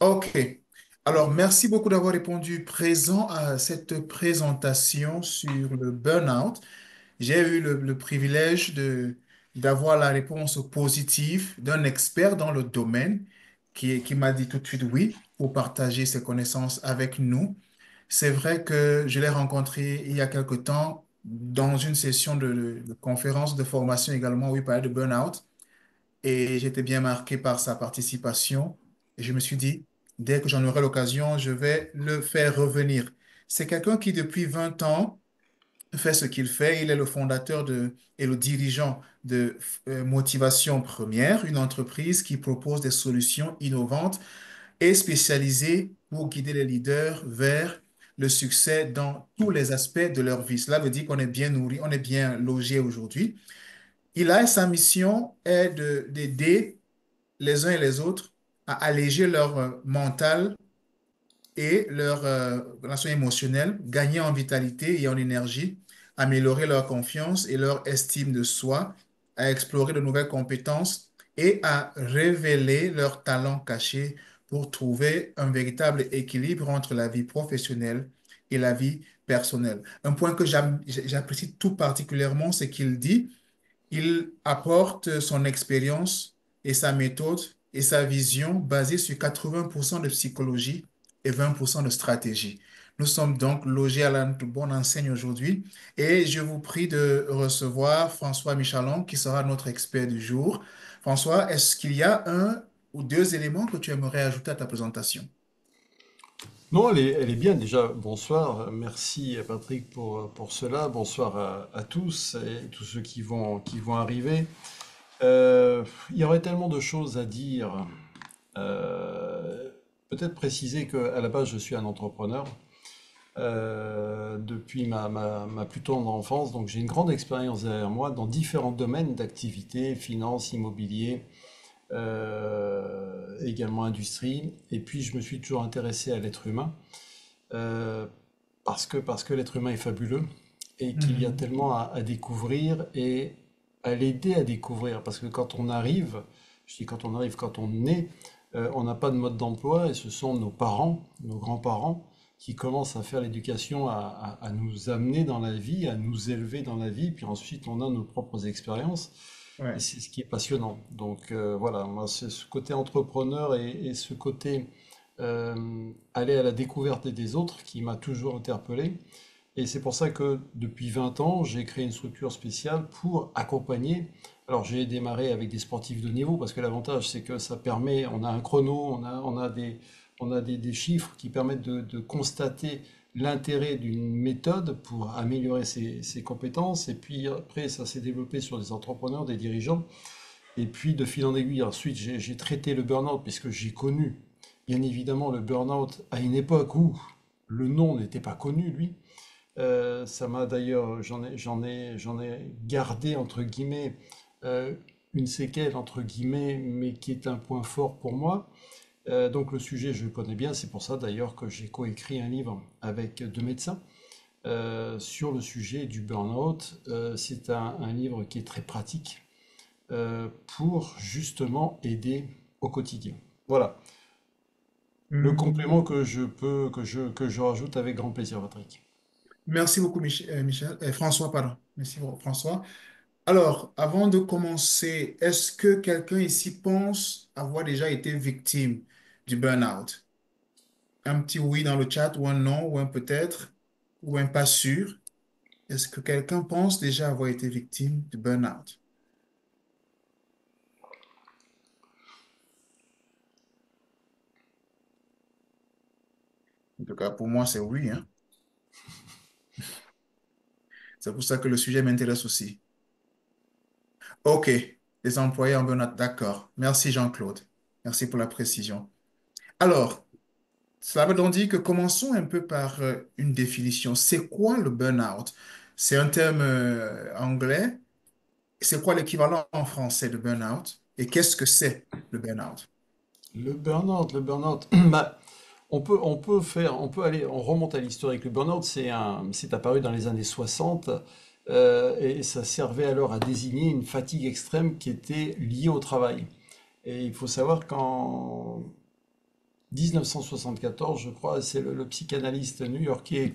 OK. Alors, merci beaucoup d'avoir répondu présent à cette présentation sur le burn-out. J'ai eu le privilège d'avoir la réponse positive d'un expert dans le domaine qui m'a dit tout de suite oui pour partager ses connaissances avec nous. C'est vrai que je l'ai rencontré il y a quelque temps dans une session de conférence de formation également où il parlait de burn-out. Et j'étais bien marqué par sa participation. Et je me suis dit, dès que j'en aurai l'occasion, je vais le faire revenir. C'est quelqu'un qui, depuis 20 ans, fait ce qu'il fait. Il est le fondateur et le dirigeant de Motivation Première, une entreprise qui propose des solutions innovantes et spécialisées pour guider les leaders vers le succès dans tous les aspects de leur vie. Cela veut dire qu'on est bien nourri, on est bien logé aujourd'hui. Sa mission est d'aider les uns et les autres à alléger leur mental et leur relation émotionnelle, gagner en vitalité et en énergie, améliorer leur confiance et leur estime de soi, à explorer de nouvelles compétences et à révéler leurs talents cachés pour trouver un véritable équilibre entre la vie professionnelle et la vie personnelle. Un point que j'apprécie tout particulièrement, c'est qu'il dit il apporte son expérience et sa méthode et sa vision basée sur 80% de psychologie et 20% de stratégie. Nous sommes donc logés à la bonne enseigne aujourd'hui et je vous prie de recevoir François Michalon qui sera notre expert du jour. François, est-ce qu'il y a un ou deux éléments que tu aimerais ajouter à ta présentation? Non, elle est bien déjà. Bonsoir, merci Patrick pour cela. Bonsoir à tous et tous ceux qui vont arriver. Il y aurait tellement de choses à dire. Euh, Peut-être préciser qu'à la base, je suis un entrepreneur depuis ma plus tendre enfance. Donc j'ai une grande expérience derrière moi dans différents domaines d'activité, finance, immobilier, également industrie. Et puis je me suis toujours intéressé à l'être humain. Euh, parce que l'être humain est fabuleux et qu'il y a Mhm. tellement à découvrir et à l'aider à découvrir. Parce que quand on arrive, je dis quand on arrive, quand on naît, on n'a pas de mode d'emploi et ce sont nos parents, nos grands-parents qui commencent à faire l'éducation, à nous amener dans la vie, à nous élever dans la vie, puis ensuite on a nos propres expériences et Ouais. c'est ce qui est passionnant. Donc voilà, moi c'est ce côté entrepreneur et ce côté aller à la découverte des autres qui m'a toujours interpellé. Et c'est pour ça que depuis 20 ans, j'ai créé une structure spéciale pour accompagner. Alors j'ai démarré avec des sportifs de niveau parce que l'avantage c'est que ça permet, on a un chrono, on a des chiffres qui permettent de constater l'intérêt d'une méthode pour améliorer ses compétences. Et puis après, ça s'est développé sur des entrepreneurs, des dirigeants. Et puis de fil en aiguille, ensuite j'ai traité le burn-out puisque j'ai connu bien évidemment le burn-out à une époque où le nom n'était pas connu, lui. Ça m'a d'ailleurs, j'en ai gardé entre guillemets euh, une séquelle entre guillemets, mais qui est un point fort pour moi. Donc le sujet, je le connais bien, c'est pour ça d'ailleurs que j'ai coécrit un livre avec deux médecins sur le sujet du burn-out. C'est un livre qui est très pratique pour justement aider au quotidien. Voilà. Le complément Hmm. que je peux, que je rajoute avec grand plaisir, Patrick. Merci beaucoup, François, pardon. Merci, François. Alors, avant de commencer, est-ce que quelqu'un ici pense avoir déjà été victime du burn-out? Un petit oui dans le chat ou un non ou un peut-être ou un pas sûr. Est-ce que quelqu'un pense déjà avoir été victime du burn-out? En tout cas, pour moi, c'est oui, hein. C'est pour ça que le sujet m'intéresse aussi. OK, les employés en burn-out, d'accord. Merci Jean-Claude. Merci pour la précision. Alors, cela veut donc dire que commençons un peu par une définition. C'est quoi le burn-out? C'est un terme anglais. C'est quoi l'équivalent en français de burn-out? Et qu'est-ce que c'est le burn-out? Le burn-out, bah, on peut aller, on remonte à l'historique. Le burn-out, c'est apparu dans les années 60 et ça servait alors à désigner une fatigue extrême qui était liée au travail. Et il faut savoir qu'en 1974, je crois, c'est le psychanalyste new-yorkais.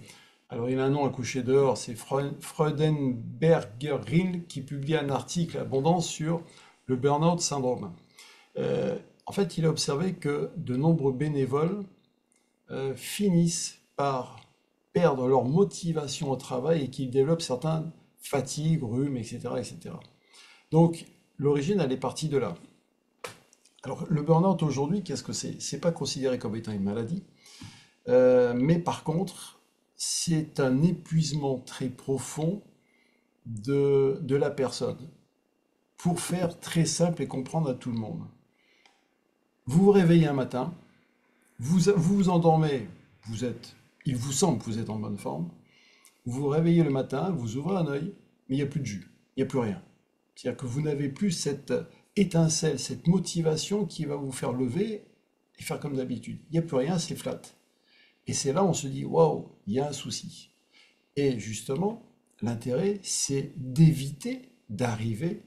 Alors, il a un nom à coucher dehors, c'est Freudenberger qui publie un article abondant sur le burn-out syndrome. En fait, il a observé que de nombreux bénévoles finissent par perdre leur motivation au travail et qu'ils développent certaines fatigues, rhumes, etc., etc. Donc, l'origine, elle est partie de là. Alors, le burn-out aujourd'hui, qu'est-ce que c'est? C'est pas considéré comme étant une maladie, mais par contre, c'est un épuisement très profond de la personne. Pour faire très simple et comprendre à tout le monde. Vous vous réveillez un matin, vous endormez, il vous semble que vous êtes en bonne forme. Vous vous réveillez le matin, vous ouvrez un œil, mais il n'y a plus de jus, il n'y a plus rien. C'est-à-dire que vous n'avez plus cette étincelle, cette motivation qui va vous faire lever et faire comme d'habitude. Il n'y a plus rien, c'est flat. Et c'est là où on se dit, waouh, il y a un souci. Et justement, l'intérêt, c'est d'éviter d'arriver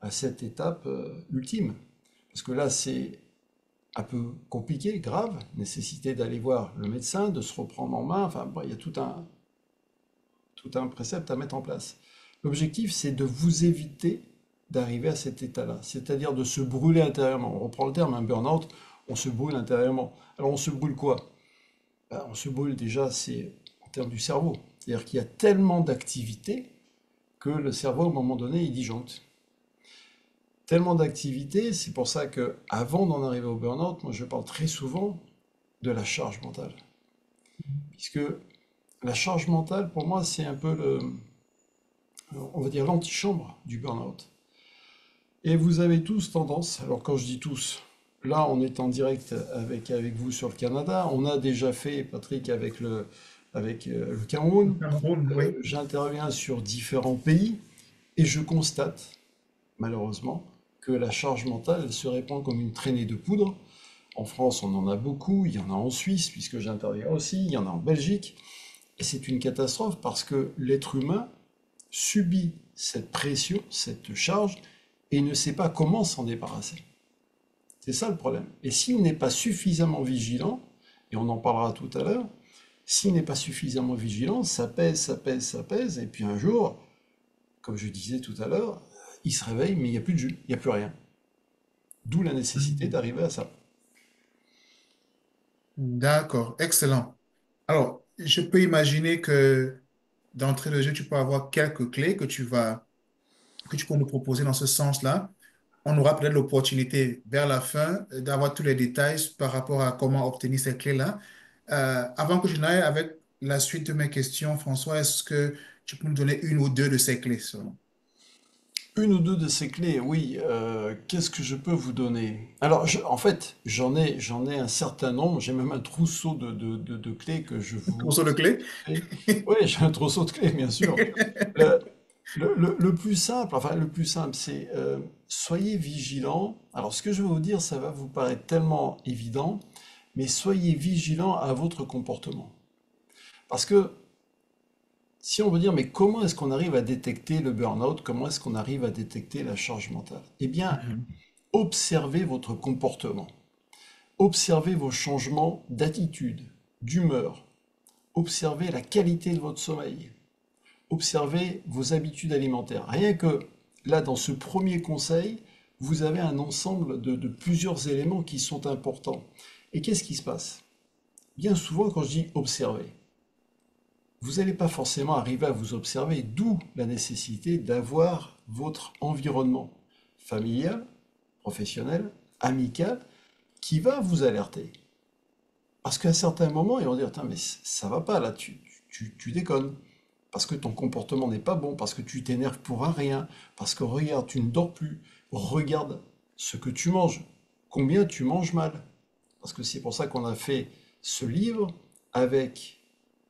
à cette étape ultime. Parce que là, c'est un peu compliqué, grave, nécessité d'aller voir le médecin, de se reprendre en main, enfin, bon, il y a tout un précepte à mettre en place. L'objectif, c'est de vous éviter d'arriver à cet état-là, c'est-à-dire de se brûler intérieurement. On reprend le terme, un burn-out, on se brûle intérieurement. Alors on se brûle quoi? Ben, on se brûle déjà, c'est en termes du cerveau. C'est-à-dire qu'il y a tellement d'activités que le cerveau, à un moment donné, il disjoncte. Tellement d'activités, c'est pour ça que avant d'en arriver au burn-out, moi je parle très souvent de la charge mentale. Puisque la charge mentale, pour moi, c'est un peu on va dire l'antichambre du burn-out. Et vous avez tous tendance, alors quand je dis tous, là on est en direct avec vous sur le Canada, on a déjà fait, Patrick, avec le Le Cameroun, Cameroun, oui. j'interviens sur différents pays et je constate, malheureusement, que la charge mentale elle se répand comme une traînée de poudre. En France, on en a beaucoup, il y en a en Suisse, puisque j'interviens aussi, il y en a en Belgique, et c'est une catastrophe parce que l'être humain subit cette pression, cette charge, et ne sait pas comment s'en débarrasser. C'est ça le problème. Et s'il n'est pas suffisamment vigilant, et on en parlera tout à l'heure, s'il n'est pas suffisamment vigilant, ça pèse, ça pèse, ça pèse, et puis un jour, comme je disais tout à l'heure, il se réveille, mais il n'y a plus de jus, il n'y a plus rien. D'où la nécessité d'arriver à ça. D'accord, excellent. Alors, je peux imaginer que d'entrée de jeu, tu peux avoir quelques clés que tu peux nous proposer dans ce sens-là. On aura peut-être l'opportunité vers la fin d'avoir tous les détails par rapport à comment obtenir ces clés-là. Avant que je n'aille avec la suite de mes questions, François, est-ce que tu peux me donner une ou deux de ces clés seulement? Une ou deux de ces clés, oui. Qu'est-ce que je peux vous donner? Alors, en fait, j'en ai un certain nombre. J'ai même un trousseau de clés que je vous Trousseau de clés? citerai. Oui, j'ai un trousseau de clés, bien sûr. Le, le plus simple, enfin, le plus simple, c'est soyez vigilants. Alors, ce que je vais vous dire, ça va vous paraître tellement évident, mais soyez vigilants à votre comportement. Parce que si on veut dire, mais comment est-ce qu'on arrive à détecter le burn-out? Comment est-ce qu'on arrive à détecter la charge mentale? Eh bien, Mhm. observez votre comportement. Observez vos changements d'attitude, d'humeur. Observez la qualité de votre sommeil. Observez vos habitudes alimentaires. Rien que là, dans ce premier conseil, vous avez un ensemble de plusieurs éléments qui sont importants. Et qu'est-ce qui se passe? Bien souvent, quand je dis observer, vous n'allez pas forcément arriver à vous observer, d'où la nécessité d'avoir votre environnement familial, professionnel, amical, qui va vous alerter. Parce qu'à certains moments, ils vont dire, mais ça va pas là, tu déconnes. Parce que ton comportement n'est pas bon, parce que tu t'énerves pour un rien, parce que regarde, tu ne dors plus, regarde ce que tu manges, combien tu manges mal. Parce que c'est pour ça qu'on a fait ce livre avec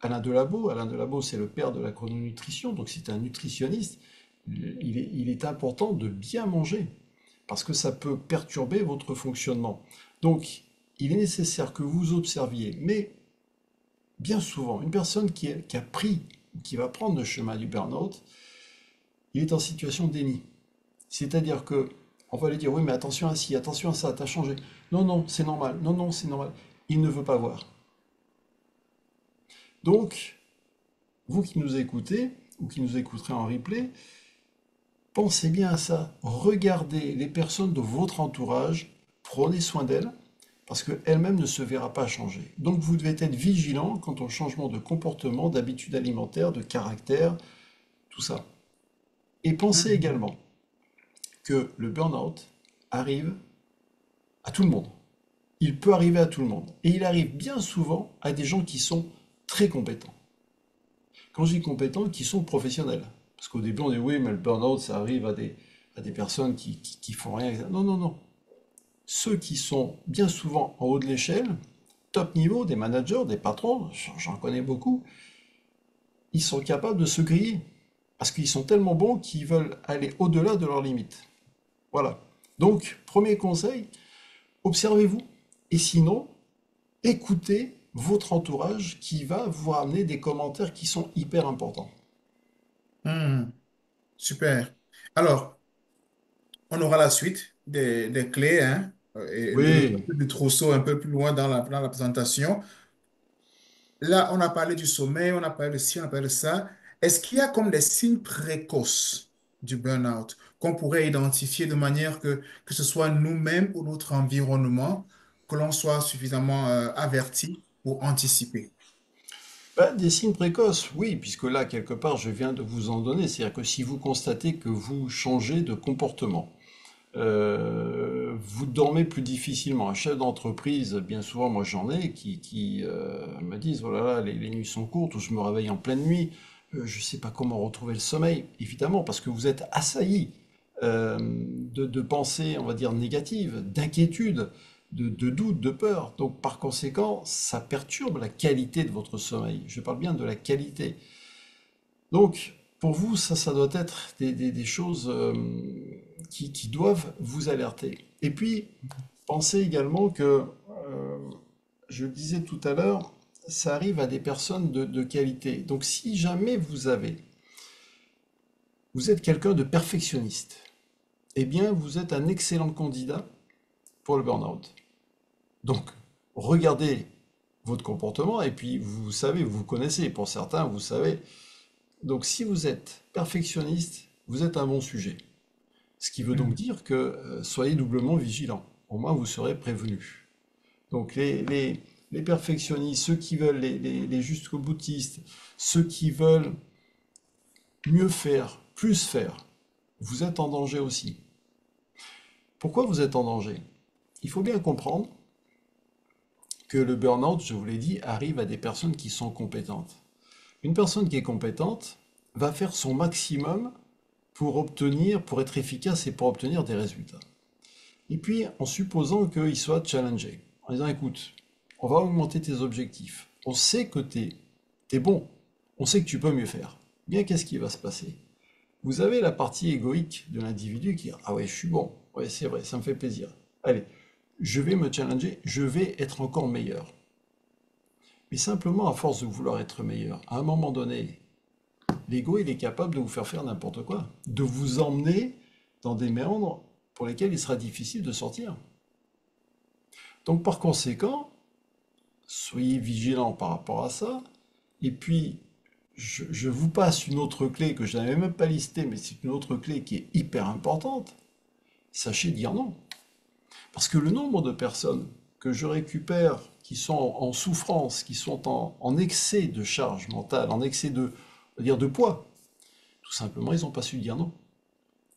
Alain Delabo. Alain Delabo, c'est le père de la chrononutrition, donc c'est un nutritionniste. Il est important de bien manger, parce que ça peut perturber votre fonctionnement. Donc, il est nécessaire que vous observiez, mais bien souvent, une personne qui a pris, qui va prendre le chemin du burn-out, il est en situation de déni. C'est-à-dire que on va lui dire, oui, mais attention à ci, attention à ça, t'as changé. Non, non, c'est normal. Non, non, c'est normal. il ne veut pas voir. Donc, vous qui nous écoutez, ou qui nous écouterez en replay, pensez bien à ça. Regardez les personnes de votre entourage, prenez soin d'elles, parce qu'elle-même ne se verra pas changer. Donc vous devez être vigilant quant au changement de comportement, d'habitude alimentaire, de caractère, tout ça. Et pensez Mhm. également que le burn-out arrive à tout le monde. Il peut arriver à tout le monde. Et il arrive bien souvent à des gens qui sont très compétents. Quand je dis compétents, qui sont professionnels. Parce qu'au début, on dit oui, mais le burn-out, ça arrive à des personnes qui font rien. Non, non, non. Ceux qui sont bien souvent en haut de l'échelle, top niveau, des managers, des patrons, j'en connais beaucoup, ils sont capables de se griller. Parce qu'ils sont tellement bons qu'ils veulent aller au-delà de leurs limites. Voilà. Donc, premier conseil, observez-vous. Et sinon, écoutez votre entourage qui va vous ramener des commentaires qui sont hyper importants. Mhm. Super. Alors, on aura la suite des clés, hein, et le Oui, côté du trousseau un peu plus loin dans la présentation. Là, on a parlé du sommeil, on a parlé de ci, on a parlé de ça. Est-ce qu'il y a comme des signes précoces du burn-out qu'on pourrait identifier de manière que ce soit nous-mêmes ou notre environnement, que l'on soit suffisamment averti pour anticiper? bah, des signes précoces, oui, puisque là, quelque part, je viens de vous en donner. C'est-à-dire que si vous constatez que vous changez de comportement, vous dormez plus difficilement. Un chef d'entreprise, bien souvent, moi j'en ai, qui me disent, oh là là, les nuits sont courtes, ou je me réveille en pleine nuit, je ne sais pas comment retrouver le sommeil. Évidemment, parce que vous êtes assailli de pensées, on va dire, négatives, d'inquiétudes, de doutes, de peur. Donc par conséquent, ça perturbe la qualité de votre sommeil. Je parle bien de la qualité. Donc, pour vous, ça doit être des choses qui doivent vous alerter. Et puis, pensez également que, je le disais tout à l'heure, ça arrive à des personnes de qualité. Donc, si jamais vous êtes quelqu'un de perfectionniste, eh bien, vous êtes un excellent candidat pour le burn-out. Donc, regardez votre comportement et puis vous savez, vous connaissez. Pour certains, vous savez. Donc, si vous êtes perfectionniste, vous êtes un bon sujet. Ce qui veut donc Mhm. dire que soyez doublement vigilant. Au moins, vous serez prévenu. Donc, les perfectionnistes, ceux qui veulent, les jusqu'au boutistes, ceux qui veulent mieux faire, plus faire, vous êtes en danger aussi. Pourquoi vous êtes en danger? Il faut bien comprendre que le burn-out, je vous l'ai dit, arrive à des personnes qui sont compétentes. Une personne qui est compétente va faire son maximum pour obtenir, pour être efficace et pour obtenir des résultats. Et puis, en supposant qu'il soit challengé, en disant, écoute, on va augmenter tes objectifs. On sait que t'es bon. On sait que tu peux mieux faire. Bien, qu'est-ce qui va se passer? Vous avez la partie égoïque de l'individu qui dit, ah ouais, je suis bon. Ouais, c'est vrai, ça me fait plaisir. Allez, je vais me challenger, je vais être encore meilleur. Mais simplement, à force de vouloir être meilleur, à un moment donné, l'ego, il est capable de vous faire n'importe quoi, de vous emmener dans des méandres pour lesquels il sera difficile de sortir. Donc par conséquent, soyez vigilants par rapport à ça. Et puis, je vous passe une autre clé que je n'avais même pas listée, mais c'est une autre clé qui est hyper importante. Sachez dire non. Parce que le nombre de personnes que je récupère qui sont en souffrance, qui sont en excès de charge mentale, en excès de poids, tout simplement, ils n'ont pas su dire non.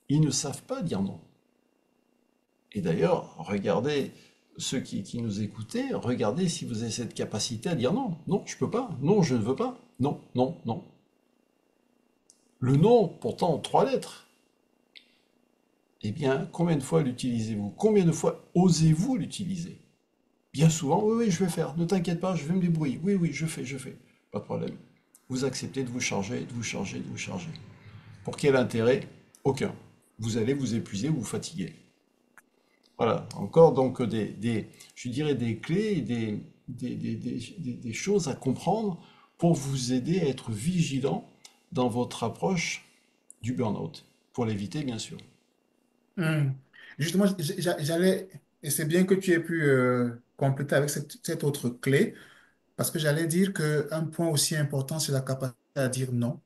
Ils ne savent pas dire non. Et d'ailleurs, regardez ceux qui nous écoutaient, regardez si vous avez cette capacité à dire non. Non, je peux pas. Non, je ne veux pas. Non, non, non. Le non, pourtant, trois lettres. Eh bien, combien de fois l'utilisez-vous? Combien de fois osez-vous l'utiliser? Bien souvent, oui, oui, je vais faire. Ne t'inquiète pas, je vais me débrouiller. Oui, oui, je fais, je fais. Pas de problème. Vous acceptez de vous charger, de vous charger, de vous charger. Pour quel intérêt? Aucun. Vous allez vous épuiser, vous fatiguer. Voilà, encore donc je dirais des clés et des choses à comprendre pour vous aider à être vigilant dans votre approche du burn-out, pour l'éviter bien sûr. Hmm. Justement, j'allais, et c'est bien que tu aies pu compléter avec cette autre clé, parce que j'allais dire qu'un point aussi important, c'est la capacité à dire non.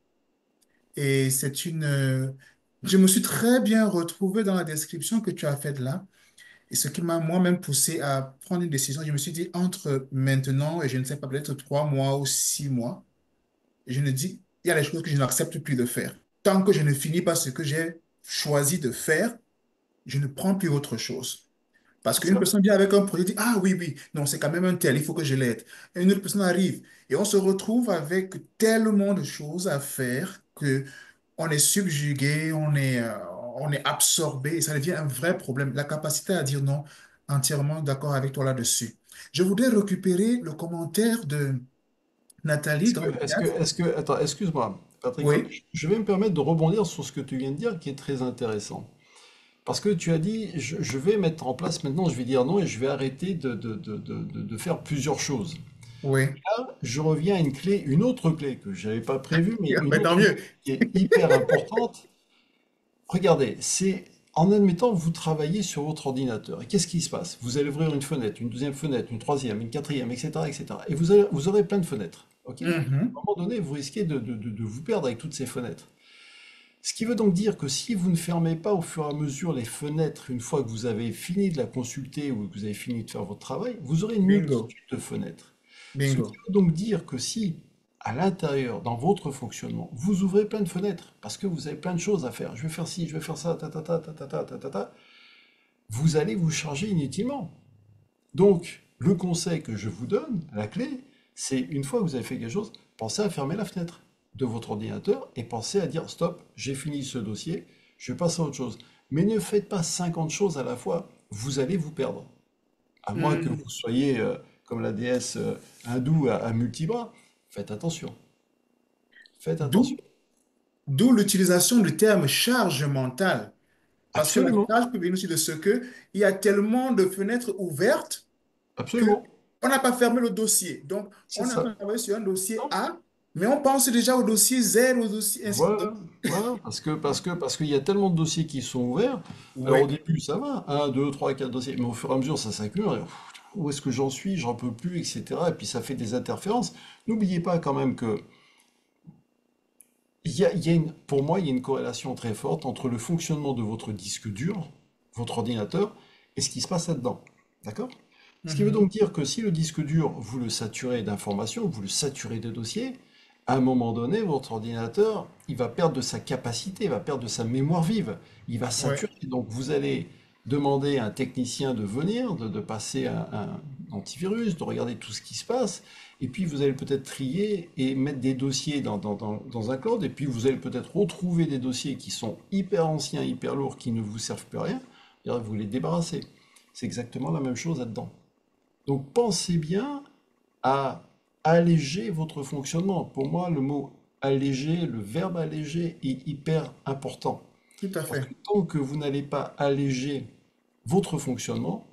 Et je me suis très bien retrouvé dans la description que tu as faite là. Et ce qui m'a moi-même poussé à prendre une décision, je me suis dit, entre maintenant et je ne sais pas, peut-être 3 mois ou 6 mois, je me dis, il y a des choses que je n'accepte plus de faire. Tant que je ne finis pas ce que j'ai choisi de faire, je ne prends plus autre chose. Parce C'est qu'une ça. personne vient avec un projet, dit, ah oui, oui, non, c'est quand même un tel, il faut que je l'aide. Et une autre personne arrive et on se retrouve avec tellement de choses à faire que on est subjugué, on est absorbé et ça devient un vrai problème. La capacité à dire non, entièrement d'accord avec toi là-dessus. Je voudrais récupérer le commentaire de Nathalie dans le chat. Attends, excuse-moi, Patrick, Oui, je vais me permettre de rebondir sur ce que tu viens de dire qui est très intéressant. Parce que tu as dit, je vais mettre en place maintenant, je vais dire non et je vais arrêter de faire plusieurs choses. oui. Là, je reviens à une clé, une autre clé que je n'avais pas prévue, mais une Mais tant autre mieux. clé qui est hyper importante. Regardez, c'est en admettant que vous travaillez sur votre ordinateur. Et qu'est-ce qui se passe? Vous allez ouvrir une fenêtre, une deuxième fenêtre, une troisième, une quatrième, etc., etc. Et vous aurez plein de fenêtres. Ok? À un Mhm. moment donné, vous risquez de vous perdre avec toutes ces fenêtres. Ce qui veut donc dire que si vous ne fermez pas au fur et à mesure les fenêtres, une fois que vous avez fini de la consulter ou que vous avez fini de faire votre travail, vous aurez une Bingo, multitude de fenêtres. Ce qui bingo. veut donc dire que si, à l'intérieur, dans votre fonctionnement, vous ouvrez plein de fenêtres, parce que vous avez plein de choses à faire, je vais faire ci, je vais faire ça, ta ta ta ta ta ta ta ta ta, vous allez vous charger inutilement. Donc, le conseil que je vous donne, la clé, c'est une fois que vous avez fait quelque chose, pensez à fermer la fenêtre de votre ordinateur et pensez à dire stop, j'ai fini ce dossier, je passe à autre chose. Mais ne faites pas 50 choses à la fois, vous allez vous perdre. À moins que Mhm. vous soyez comme la déesse hindoue à multibras, faites attention. Faites attention. D'où, d'où l'utilisation du terme charge mentale. Parce que la Absolument, charge peut venir aussi de ce que il y a tellement de fenêtres ouvertes que absolument. on n'a pas fermé le dossier. Donc, C'est on est en ça. train de travailler sur un dossier Non. A, mais on pense déjà au dossier Z, au dossier ainsi de Voilà, voilà, parce qu'il y a tellement de dossiers qui sont ouverts. Alors au Oui. début, ça va, un, 2, 3, 4 dossiers, mais au fur et à mesure, ça s'accumule. Et, pff, où est-ce que j'en suis? J'en peux plus, etc. Et puis ça fait des interférences. N'oubliez pas quand même que pour moi, il y a une corrélation très forte entre le fonctionnement de votre disque dur, votre ordinateur, et ce qui se passe là-dedans. D'accord? Ce qui veut Mhm. donc dire que si le disque dur, vous le saturez d'informations, vous le saturez de dossiers, à un moment donné, votre ordinateur, il va perdre de sa capacité, il va perdre de sa mémoire vive, il va Ouais. saturer. Donc vous allez demander à un technicien de venir, de passer un antivirus, de regarder tout ce qui se passe, et puis vous allez peut-être trier et mettre des dossiers dans un cloud, et puis vous allez peut-être retrouver des dossiers qui sont hyper anciens, hyper lourds, qui ne vous servent plus à rien, et vous les débarrasser. C'est exactement la même chose là-dedans. Donc pensez bien à alléger votre fonctionnement. Pour moi, le mot alléger, le verbe alléger est hyper important. Tout à Parce que fait. tant que vous n'allez pas alléger votre fonctionnement,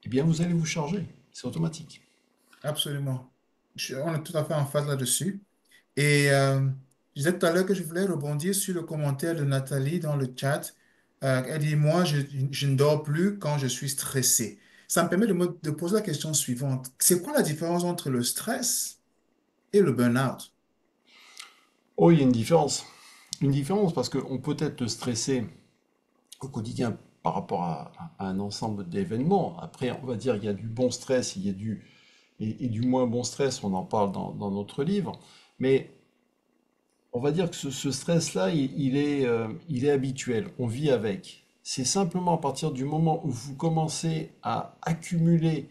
eh bien vous allez vous charger. C'est automatique. Absolument. On est tout à fait en phase là-dessus. Et je disais tout à l'heure que je voulais rebondir sur le commentaire de Nathalie dans le chat. Elle dit, moi, je ne dors plus quand je suis stressé. Ça me permet de poser la question suivante. C'est quoi la différence entre le stress et le burn-out? Oh, il y a une différence. Une différence parce qu'on peut être stressé au quotidien par rapport à un ensemble d'événements. Après, on va dire il y a du bon stress, il y a et du moins bon stress, on en parle dans notre livre. Mais on va dire que ce stress-là, il est habituel, on vit avec. C'est simplement à partir du moment où vous commencez à accumuler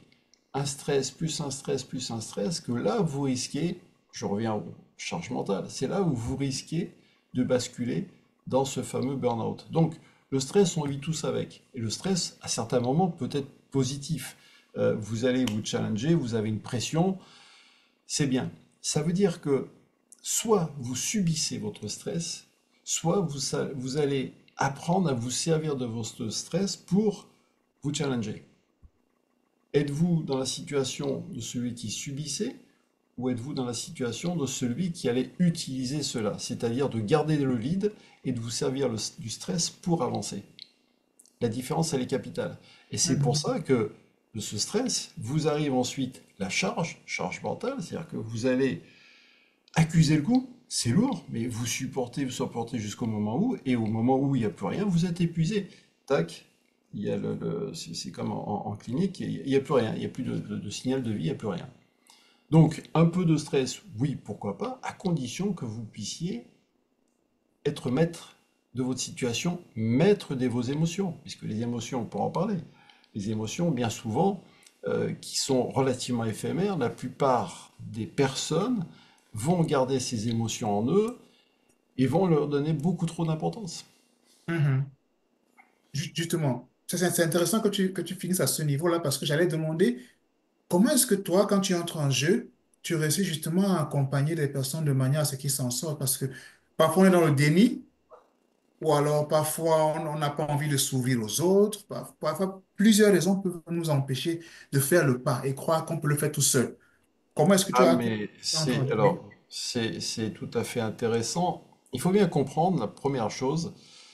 un stress, plus un stress, plus un stress, que là, vous risquez, je reviens aux charges mentales, c'est là où vous risquez de basculer dans ce fameux burn-out. Donc, le stress, on vit tous avec. Et le stress, à certains moments, peut être positif. Vous allez vous challenger, vous avez une pression, c'est bien. Ça veut dire que soit vous subissez votre stress, soit vous allez apprendre à vous servir de votre stress pour vous challenger. Êtes-vous dans la situation de celui qui subissait ou êtes-vous dans la situation de celui qui allait utiliser cela, c'est-à-dire de garder le lead et de vous servir du stress pour avancer? La différence, elle est capitale. Et c'est pour Mhm. ça que de ce stress, vous arrive ensuite la charge mentale, c'est-à-dire que vous allez accuser le coup, c'est lourd, mais vous supportez jusqu'au moment où, et au moment où il n'y a plus rien, vous êtes épuisé. Tac, il y a c'est comme en clinique, il n'y a plus rien, il n'y a plus de signal de vie, il n'y a plus rien. Donc, un peu de stress, oui, pourquoi pas, à condition que vous puissiez être maître de votre situation, maître de vos émotions, puisque les émotions, on pourra en parler, les émotions, bien souvent, qui sont relativement éphémères, la plupart des personnes vont garder ces émotions en eux et vont leur donner beaucoup trop d'importance. Mhm. Justement, c'est intéressant que tu finisses à ce niveau-là parce que j'allais demander comment est-ce que toi, quand tu entres en jeu, tu réussis justement à accompagner des personnes de manière à ce qu'ils s'en sortent parce que parfois on est dans le déni ou alors parfois on n'a pas envie de s'ouvrir aux autres. Parfois, plusieurs raisons peuvent nous empêcher de faire le pas et croire qu'on peut le faire tout seul. Comment est-ce que tu Ah, as accompagné mais entre c'est oui, alors c'est tout à fait intéressant. Il faut bien comprendre la première chose,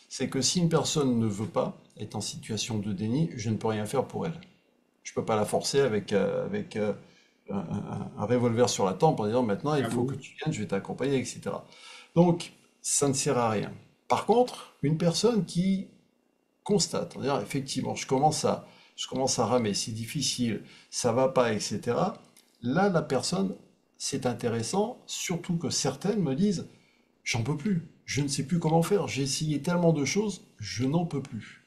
c'est que si une personne ne veut pas, est en situation de déni, je ne peux rien faire pour elle. Je peux pas la forcer avec un revolver sur la tempe en disant maintenant il faut que j'avoue. tu viennes, je vais t'accompagner, etc. Donc ça ne sert à rien. Par contre, une personne qui constate, en disant effectivement je commence à ramer, c'est difficile, ça va pas, etc. Là, la personne, c'est intéressant, surtout que certaines me disent j'en peux plus, je ne sais plus comment faire, j'ai essayé tellement de choses, je n'en peux plus.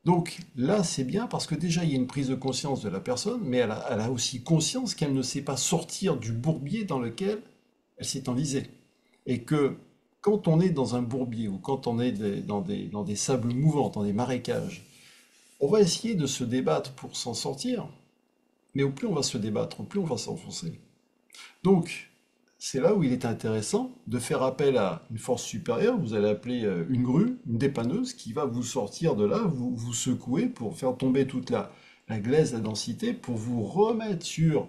Donc là, c'est bien parce que déjà, il y a une prise de conscience de la personne, mais elle a aussi conscience qu'elle ne sait pas sortir du bourbier dans lequel elle s'est enlisée. Et que quand on est dans un bourbier ou quand on est dans des sables mouvants, dans des marécages, on va essayer de se débattre pour s'en sortir, mais au plus on va se débattre, au plus on va s'enfoncer. Donc, c'est là où il est intéressant de faire appel à une force supérieure, vous allez appeler une grue, une dépanneuse, qui va vous sortir de là, vous secouer pour faire tomber toute la glaise, la densité, pour vous remettre sur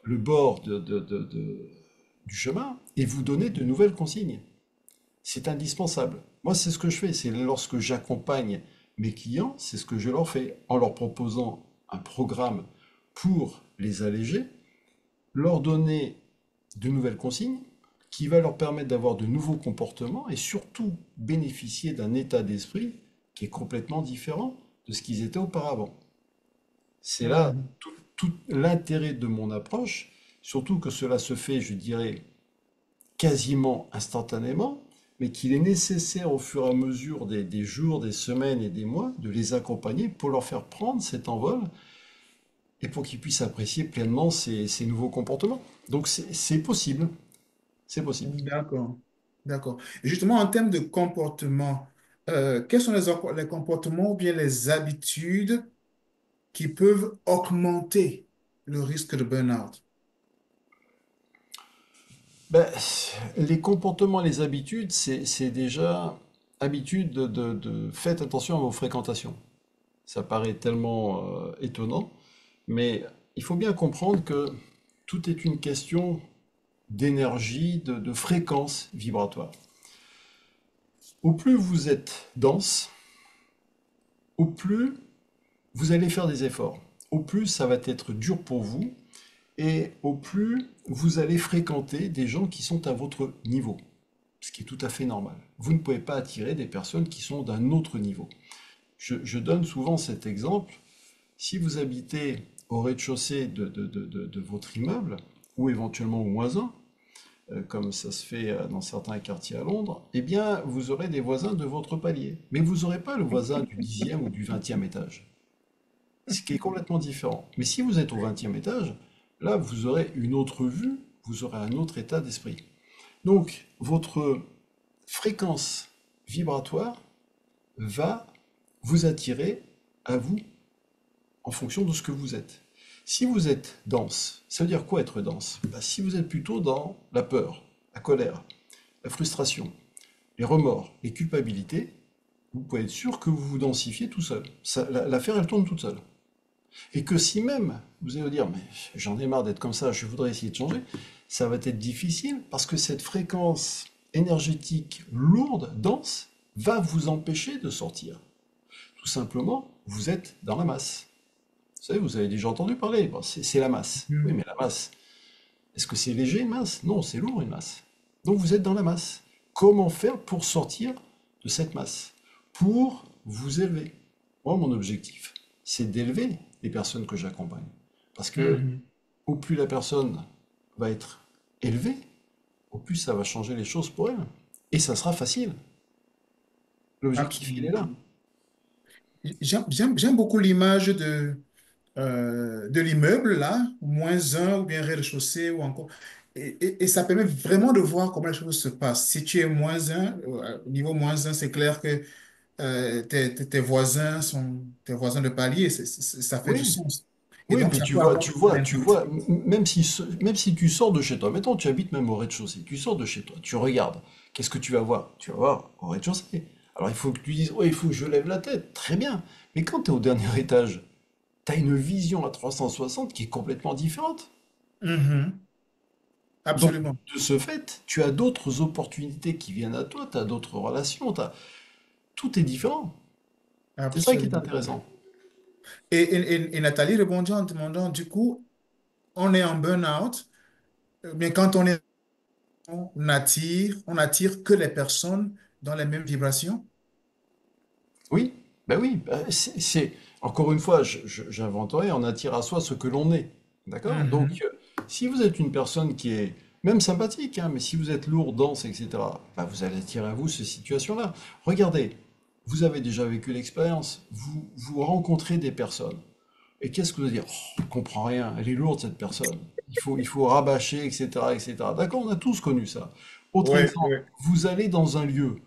le bord du chemin et vous donner de nouvelles consignes. C'est indispensable. Moi, c'est ce que je fais. C'est lorsque j'accompagne mes clients, c'est ce que je leur fais en leur proposant un programme pour les alléger, leur donner de nouvelles consignes qui va leur permettre d'avoir de nouveaux comportements et surtout bénéficier d'un état d'esprit qui est complètement différent de ce qu'ils étaient auparavant. C'est là Mhm. tout l'intérêt de mon approche, surtout que cela se fait, je dirais, quasiment instantanément, mais qu'il est nécessaire au fur et à mesure des jours, des semaines et des mois de les accompagner pour leur faire prendre cet envol et pour qu'ils puissent apprécier pleinement ces nouveaux comportements. Donc c'est possible, c'est possible. D'accord, d'accord. Et justement, en termes de comportement, quels sont les comportements ou bien les habitudes qui peuvent augmenter le risque de burn-out? Ben, les comportements, les habitudes, c'est déjà habitude faites attention à vos fréquentations. Ça paraît tellement étonnant, mais il faut bien comprendre que tout est une question d'énergie, de fréquence vibratoire. Au plus vous êtes dense, au plus vous allez faire des efforts. Au plus ça va être dur pour vous et au plus vous allez fréquenter des gens qui sont à votre niveau, ce qui est tout à fait normal. Vous ne pouvez pas attirer des personnes qui sont d'un autre niveau. Je donne souvent cet exemple. Si vous habitez au rez-de-chaussée de votre immeuble, ou éventuellement au moins un, comme ça se fait dans certains quartiers à Londres, eh bien, vous aurez des voisins de votre palier. Mais vous n'aurez pas le voisin du 10e ou du 20e étage, ce qui est complètement différent. Mais si vous êtes au 20e étage, là, vous aurez une autre vue, vous aurez un autre état d'esprit. Donc, votre fréquence vibratoire va vous attirer à vous en fonction de ce que vous êtes. Si vous êtes dense, ça veut dire quoi être dense? Bah, si vous êtes plutôt dans la peur, la colère, la frustration, les remords, les culpabilités, vous pouvez être sûr que vous vous densifiez tout seul. L'affaire, elle tourne toute seule. Et que si même vous allez vous dire, mais j'en ai marre d'être comme ça, je voudrais essayer de changer, ça va être difficile parce que cette fréquence énergétique lourde, dense, va vous empêcher de sortir. Tout simplement, vous êtes dans la masse. savez, vous avez déjà entendu parler. Bon, c'est la masse. Oui, Mhm. mais la masse, est-ce que c'est léger une masse? Non, c'est lourd une masse. Donc vous êtes dans la masse. Comment faire pour sortir de cette masse? Pour vous élever. Moi, mon objectif, c'est d'élever les personnes que j'accompagne. Parce que Mhm. au plus la personne va être élevée, au plus ça va changer les choses pour elle. Et ça sera facile. L'objectif, il est Absolument. là. J'aime beaucoup l'image de l'immeuble, là, -1 ou bien rez-de-chaussée ou encore. Et ça permet vraiment de voir comment les choses se passent. Si tu es -1, au niveau -1, c'est clair que tes voisins sont tes voisins de palier. Ça fait du Oui, sens. Et oui, donc, puis ça peut avoir un tu impact. vois, même si tu sors de chez toi, mettons, tu habites même au rez-de-chaussée, tu sors de chez toi, tu regardes, qu'est-ce que tu vas voir? Tu vas voir au rez-de-chaussée. Alors il faut que tu dises, ouais, il faut que je lève la tête, très bien. Mais quand tu es au dernier étage, tu as une vision à 360 qui est complètement différente. Mhm. Donc, Absolument. de ce fait, tu as d'autres opportunités qui viennent à toi, tu as d'autres relations, tout est différent. C'est ça qui est Absolument. intéressant. Et Nathalie rebondit en demandant, du coup, on est en burn-out, mais quand on attire que les personnes dans les mêmes vibrations. Oui, oui, encore une fois, j'invente rien, on attire à soi ce que l'on est. D'accord? Donc, Mhm. si vous êtes une personne qui est même sympathique, hein, mais si vous êtes lourd, dense, etc., bah, vous allez attirer à vous ces situations-là. Regardez, vous avez déjà vécu l'expérience, vous rencontrez des personnes. Et qu'est-ce que vous allez dire? Oh, je comprends rien, elle est lourde cette personne. Il faut rabâcher, etc., etc. D'accord, on a tous connu ça. Autre Oui, exemple, oui. vous allez dans un lieu.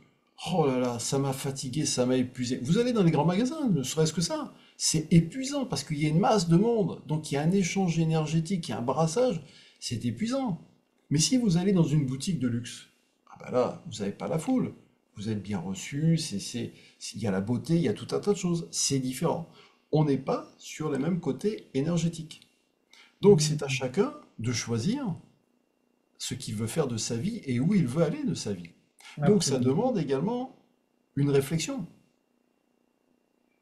Oh là là, ça m'a fatigué, ça m'a épuisé. Vous allez dans les grands magasins, ne serait-ce que ça. C'est épuisant parce qu'il y a une masse de monde. Donc il y a un échange énergétique, il y a un brassage. C'est épuisant. Mais si vous allez dans une boutique de luxe, ah bah là, vous n'avez pas la foule. Vous êtes bien reçu, il y a la beauté, il y a tout un tas de choses. C'est différent. On n'est pas sur les mêmes côtés énergétiques. Donc c'est à Mhm. chacun de choisir ce qu'il veut faire de sa vie et où il veut aller de sa vie. Donc ça Absolument. demande également une réflexion.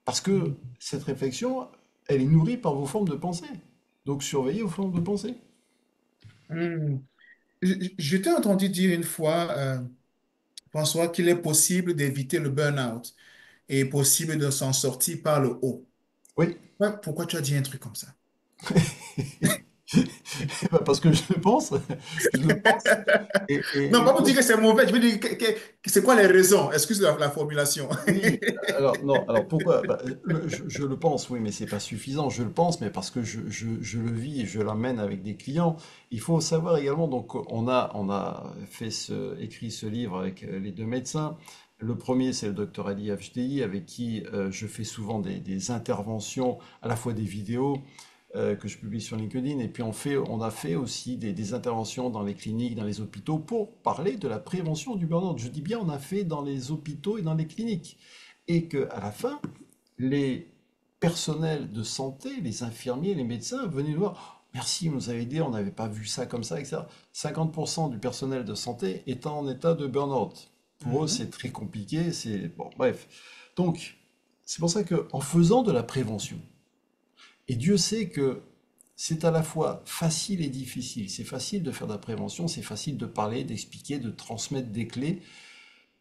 Parce que cette réflexion, elle est nourrie par vos formes de pensée. Donc surveillez vos formes de pensée. Mhm. Je t'ai entendu dire une fois, François, qu'il est possible d'éviter le burn-out et possible de s'en sortir par le haut. Oui, Ouais, pourquoi tu as dit un truc comme ça? parce que je le pense. Je le pense. Non, Et pas pour moi, dire que c'est mauvais, je veux dire que c'est quoi les raisons? Excuse la formulation. oui, alors non, alors pourquoi? Bah, je le pense, oui, mais c'est pas suffisant. Je le pense, mais parce que je le vis et je l'emmène avec des clients. Il faut savoir également, donc on a écrit ce livre avec les deux médecins. Le premier, c'est le docteur Ali HDI, avec qui je fais souvent des interventions, à la fois des vidéos que je publie sur LinkedIn, et puis on a fait aussi des interventions dans les cliniques, dans les hôpitaux, pour parler de la prévention du burn-out. Je dis bien, on a fait dans les hôpitaux et dans les cliniques. Et qu'à la fin, les personnels de santé, les infirmiers, les médecins venaient nous voir. Merci, vous nous avez aidé, on n'avait pas vu ça comme ça, etc. 50% du personnel de santé est en état de burn-out. Pour eux, Mhm. c'est très compliqué, c'est bon, bref. Donc, c'est pour ça qu'en faisant de la prévention, et Dieu sait que c'est à la fois facile et difficile. C'est facile de faire de la prévention, c'est facile de parler, d'expliquer, de transmettre des clés,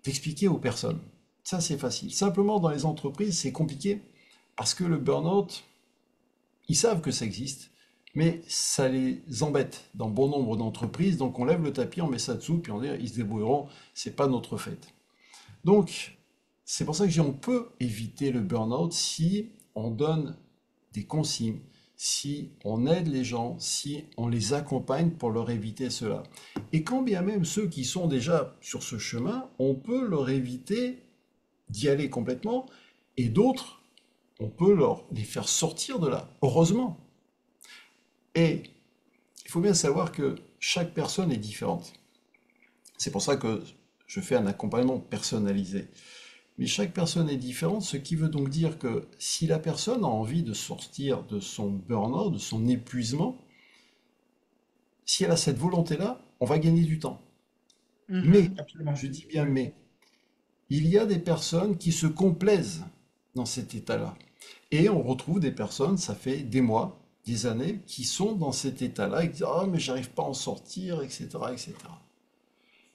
d'expliquer aux personnes. Ça, c'est facile. Simplement, dans les entreprises, c'est compliqué parce que le burn-out, ils savent que ça existe, mais ça les embête dans bon nombre d'entreprises. Donc, on lève le tapis, on met ça dessous, puis on dit, ils se débrouilleront, c'est pas notre fête. Donc, c'est pour ça que je dis, on peut éviter le burn-out si on donne des consignes, si on aide les gens, si on les accompagne pour leur éviter cela. Et quand bien même ceux qui sont déjà sur ce chemin, on peut leur éviter d'y aller complètement, et d'autres, on peut les faire sortir de là, heureusement. Et il faut bien savoir que chaque personne est différente. C'est pour ça que je fais un accompagnement personnalisé. Mais chaque personne est différente, ce qui veut donc dire que si la personne a envie de sortir de son burn-out, de son épuisement, si elle a cette volonté-là, on va gagner du temps. Mais, Mhm. je Absolument. dis bien Oui. mais, il y a des personnes qui se complaisent dans cet état-là. Et on retrouve des personnes, ça fait des mois, des années, qui sont dans cet état-là et qui disent ah mais j'arrive pas à en sortir, etc., etc.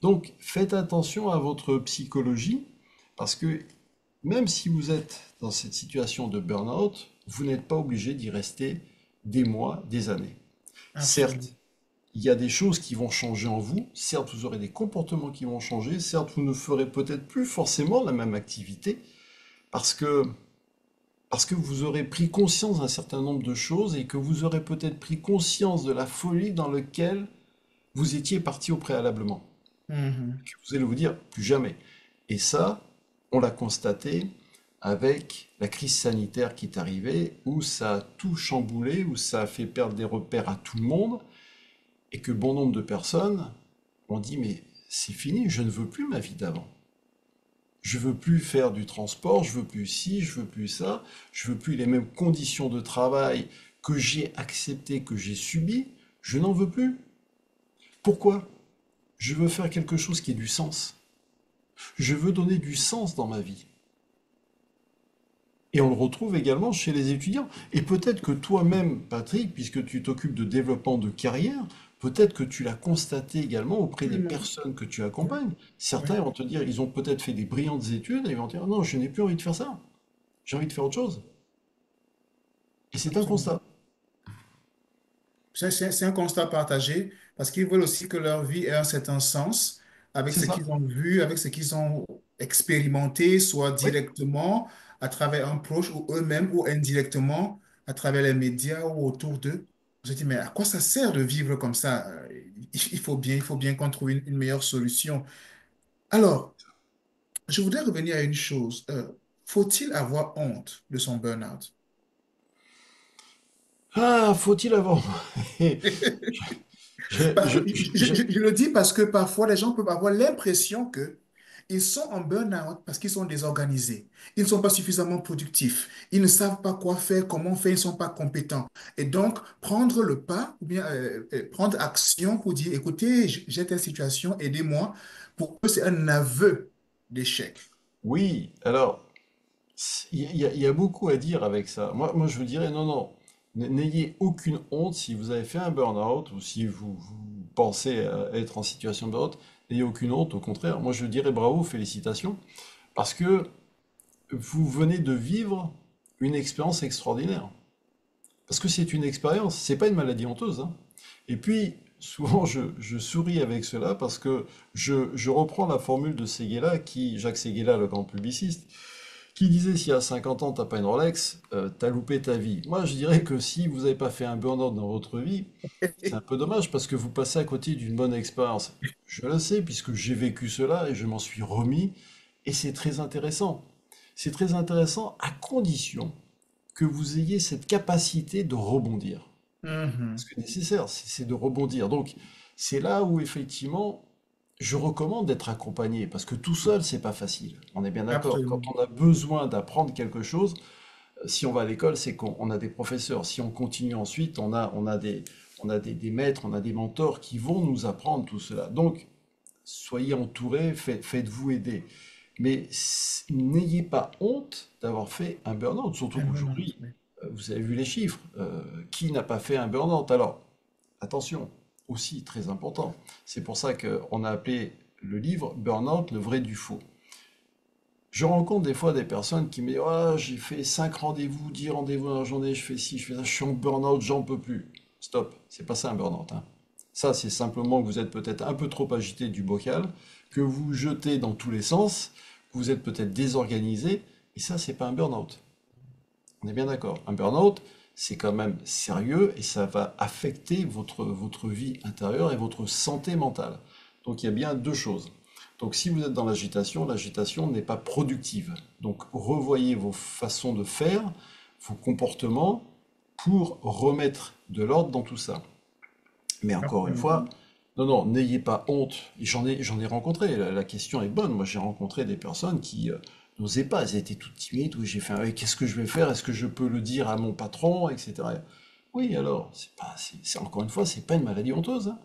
Donc faites attention à votre psychologie parce que même si vous êtes dans cette situation de burn-out, vous n'êtes pas obligé d'y rester des mois, des années. Absolument. Certes, il y a des choses qui vont changer en vous, certes vous aurez des comportements qui vont changer, certes vous ne ferez peut-être plus forcément la même activité parce que vous aurez pris conscience d'un certain nombre de choses et que vous aurez peut-être pris conscience de la folie dans laquelle vous étiez parti au préalablement. Mhm. Vous allez vous dire plus jamais. Et ça, on l'a constaté avec la crise sanitaire qui est arrivée, où ça a tout chamboulé, où ça a fait perdre des repères à tout le monde, et que bon nombre de personnes ont dit mais c'est fini, je ne veux plus ma vie d'avant. Je veux plus faire du transport, je veux plus ci, je veux plus ça, je veux plus les mêmes conditions de travail que j'ai acceptées, que j'ai subies, je n'en veux plus. Pourquoi? Je veux faire quelque chose qui ait du sens. Je veux donner du sens dans ma vie. Et on le retrouve également chez les étudiants. Et peut-être que toi-même, Patrick, puisque tu t'occupes de développement de carrière, peut-être que tu l'as constaté également auprès des Absolument. personnes que tu Oui, accompagnes. oui, Certains vont te dire, ils ont peut-être fait des brillantes études, et ils vont te dire, non, je n'ai plus envie de faire ça. J'ai envie de faire autre chose. Et c'est un absolument. constat. C'est un constat partagé parce qu'ils veulent aussi que leur vie ait un certain sens avec C'est ce ça. qu'ils ont vu, avec ce qu'ils ont expérimenté, soit Oui. directement à travers un proche ou eux-mêmes ou indirectement à travers les médias ou autour d'eux. Je dis, mais à quoi ça sert de vivre comme ça? Il faut bien qu'on trouve une meilleure solution. Alors, je voudrais revenir à une chose. Faut-il avoir honte de son burn-out? Ah, faut-il avoir... Parce que je- je le dis parce que parfois les gens peuvent avoir l'impression que ils sont en burn-out parce qu'ils sont désorganisés. Ils ne sont pas suffisamment productifs. Ils ne savent pas quoi faire, comment faire, ils ne sont pas compétents. Et donc, prendre le pas ou bien prendre action pour dire, écoutez, j'ai telle situation, aidez-moi. Pour eux, c'est un aveu d'échec. Oui, alors, il y a beaucoup à dire avec ça. Moi, je vous dirais, non, non, n'ayez aucune honte si vous avez fait un burn-out ou si vous pensez être en situation de burn-out, n'ayez aucune honte, au contraire. Moi, je dirais bravo, félicitations, parce que vous venez de vivre une expérience extraordinaire. Parce que c'est une expérience, c'est pas une maladie honteuse, hein. Et puis, souvent, je souris avec cela parce que je reprends la formule de Séguéla, Jacques Séguéla, le grand publiciste, qui disait s'il y a 50 ans, t'as pas une Rolex, t'as loupé ta vie. Moi, je dirais que si vous n'avez pas fait un burn-out dans votre vie, c'est un peu dommage parce que vous passez à côté d'une bonne expérience. Je le sais puisque j'ai vécu cela et je m'en suis remis et c'est très intéressant. C'est très intéressant à condition que vous ayez cette capacité de rebondir. Mhm. Ce qui est nécessaire, c'est de rebondir. Donc, c'est là où effectivement, je recommande d'être accompagné, parce que tout seul, c'est pas facile. On est bien d'accord. Quand Absolument. on a besoin d'apprendre quelque chose, si on va à l'école, c'est qu'on a des professeurs. Si on continue ensuite, on a des maîtres, on a des mentors qui vont nous apprendre tout cela. Donc, soyez entourés, faites-vous aider. Mais n'ayez pas honte d'avoir fait un burn-out, surtout Un burn-out, qu'aujourd'hui, oui. vous avez vu les chiffres. Qui n'a pas fait un burn-out? Alors, attention, aussi très important. C'est pour ça qu'on a appelé le livre Burn-out, le vrai du faux. Je rencontre des fois des personnes qui me disent ah, j'ai fait 5 rendez-vous, 10 rendez-vous dans la journée, je fais ci, je fais ça, je suis en burn-out, j'en peux plus. Stop, c'est pas ça un burn-out, hein. Ça, c'est simplement que vous êtes peut-être un peu trop agité du bocal, que vous jetez dans tous les sens, que vous êtes peut-être désorganisé, et ça, c'est pas un burn-out. On est bien d'accord. Un burn-out, c'est quand même sérieux et ça va affecter votre vie intérieure et votre santé mentale. Donc il y a bien deux choses. Donc si vous êtes dans l'agitation n'est pas productive. Donc revoyez vos façons de faire, vos comportements pour remettre de l'ordre dans tout ça. Mais encore une Absolument. fois, non, non, n'ayez pas honte. Et j'en ai rencontré. La question est bonne. Moi, j'ai rencontré des personnes qui n'osaient pas. Elles étaient toutes timides. Oui, j'ai fait, ah oui, qu'est-ce que je vais faire? Est-ce que je peux le dire à mon patron, etc. Oui, alors, c'est pas, encore une fois, c'est pas une maladie honteuse, hein.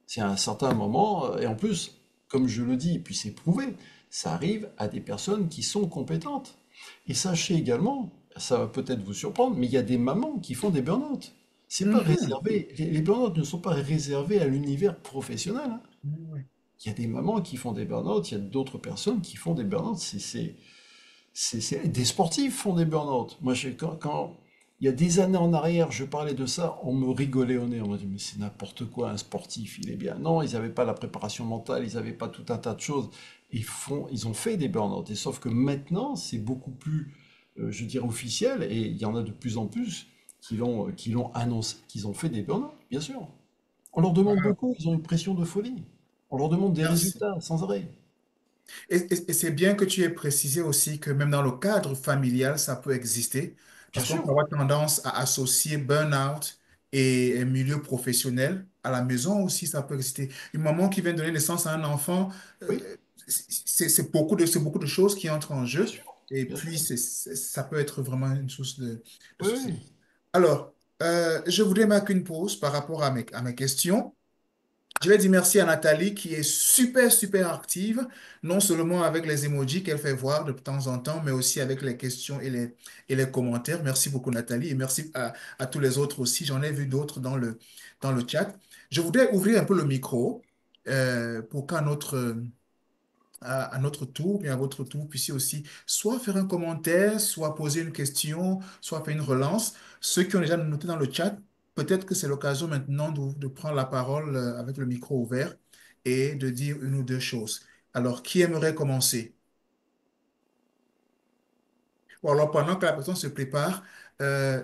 C'est à un certain moment, et en plus, comme je le dis, et puis c'est prouvé, ça arrive à des personnes qui sont compétentes. Et sachez également, ça va peut-être vous surprendre, mais il y a des mamans qui font des burn-out. C'est pas Mhm. réservé, les burn-out ne sont pas réservés à l'univers professionnel, hein. Oui. Il y a des mamans qui font des burn-out, il y a d'autres personnes qui font des burn-out. Des sportifs font des burn-out. Moi, il y a des années en arrière, je parlais de ça, on me rigolait au nez. On m'a dit, mais c'est n'importe quoi, un sportif, il est bien. Non, ils n'avaient pas la préparation mentale, ils n'avaient pas tout un tas de choses. Ils ont fait des burn-out. Et sauf que maintenant, c'est beaucoup plus, je dirais, officiel. Et il y en a de plus en plus qui l'ont annoncé, qu'ils ont fait des burn-out, bien sûr. On leur demande Voilà. beaucoup, ils ont une pression de folie. On leur demande des Merci. résultats sans arrêt. Et c'est bien que tu aies précisé aussi que même dans le cadre familial, ça peut exister, Bien parce qu'on sûr, peut avoir tendance à associer burn-out et milieu professionnel. À la maison aussi, ça peut exister. Une maman qui vient donner naissance à un enfant, oui, c'est beaucoup de choses qui entrent en bien jeu. sûr, Et bien sûr. puis, ça peut être vraiment une source de Oui, soucis. oui. Alors, je voudrais marquer une pause par rapport à mes questions. Je vais dire merci à Nathalie qui est super, super active, non seulement avec les emojis qu'elle fait voir de temps en temps, mais aussi avec les questions et les commentaires. Merci beaucoup Nathalie et merci à tous les autres aussi. J'en ai vu d'autres dans le chat. Je voudrais ouvrir un peu le micro pour qu'à à notre tour, bien à votre tour, vous puissiez aussi soit faire un commentaire, soit poser une question, soit faire une relance. Ceux qui ont déjà noté dans le chat, peut-être que c'est l'occasion maintenant de prendre la parole avec le micro ouvert et de dire une ou deux choses. Alors, qui aimerait commencer? Ou alors, pendant que la personne se prépare, euh,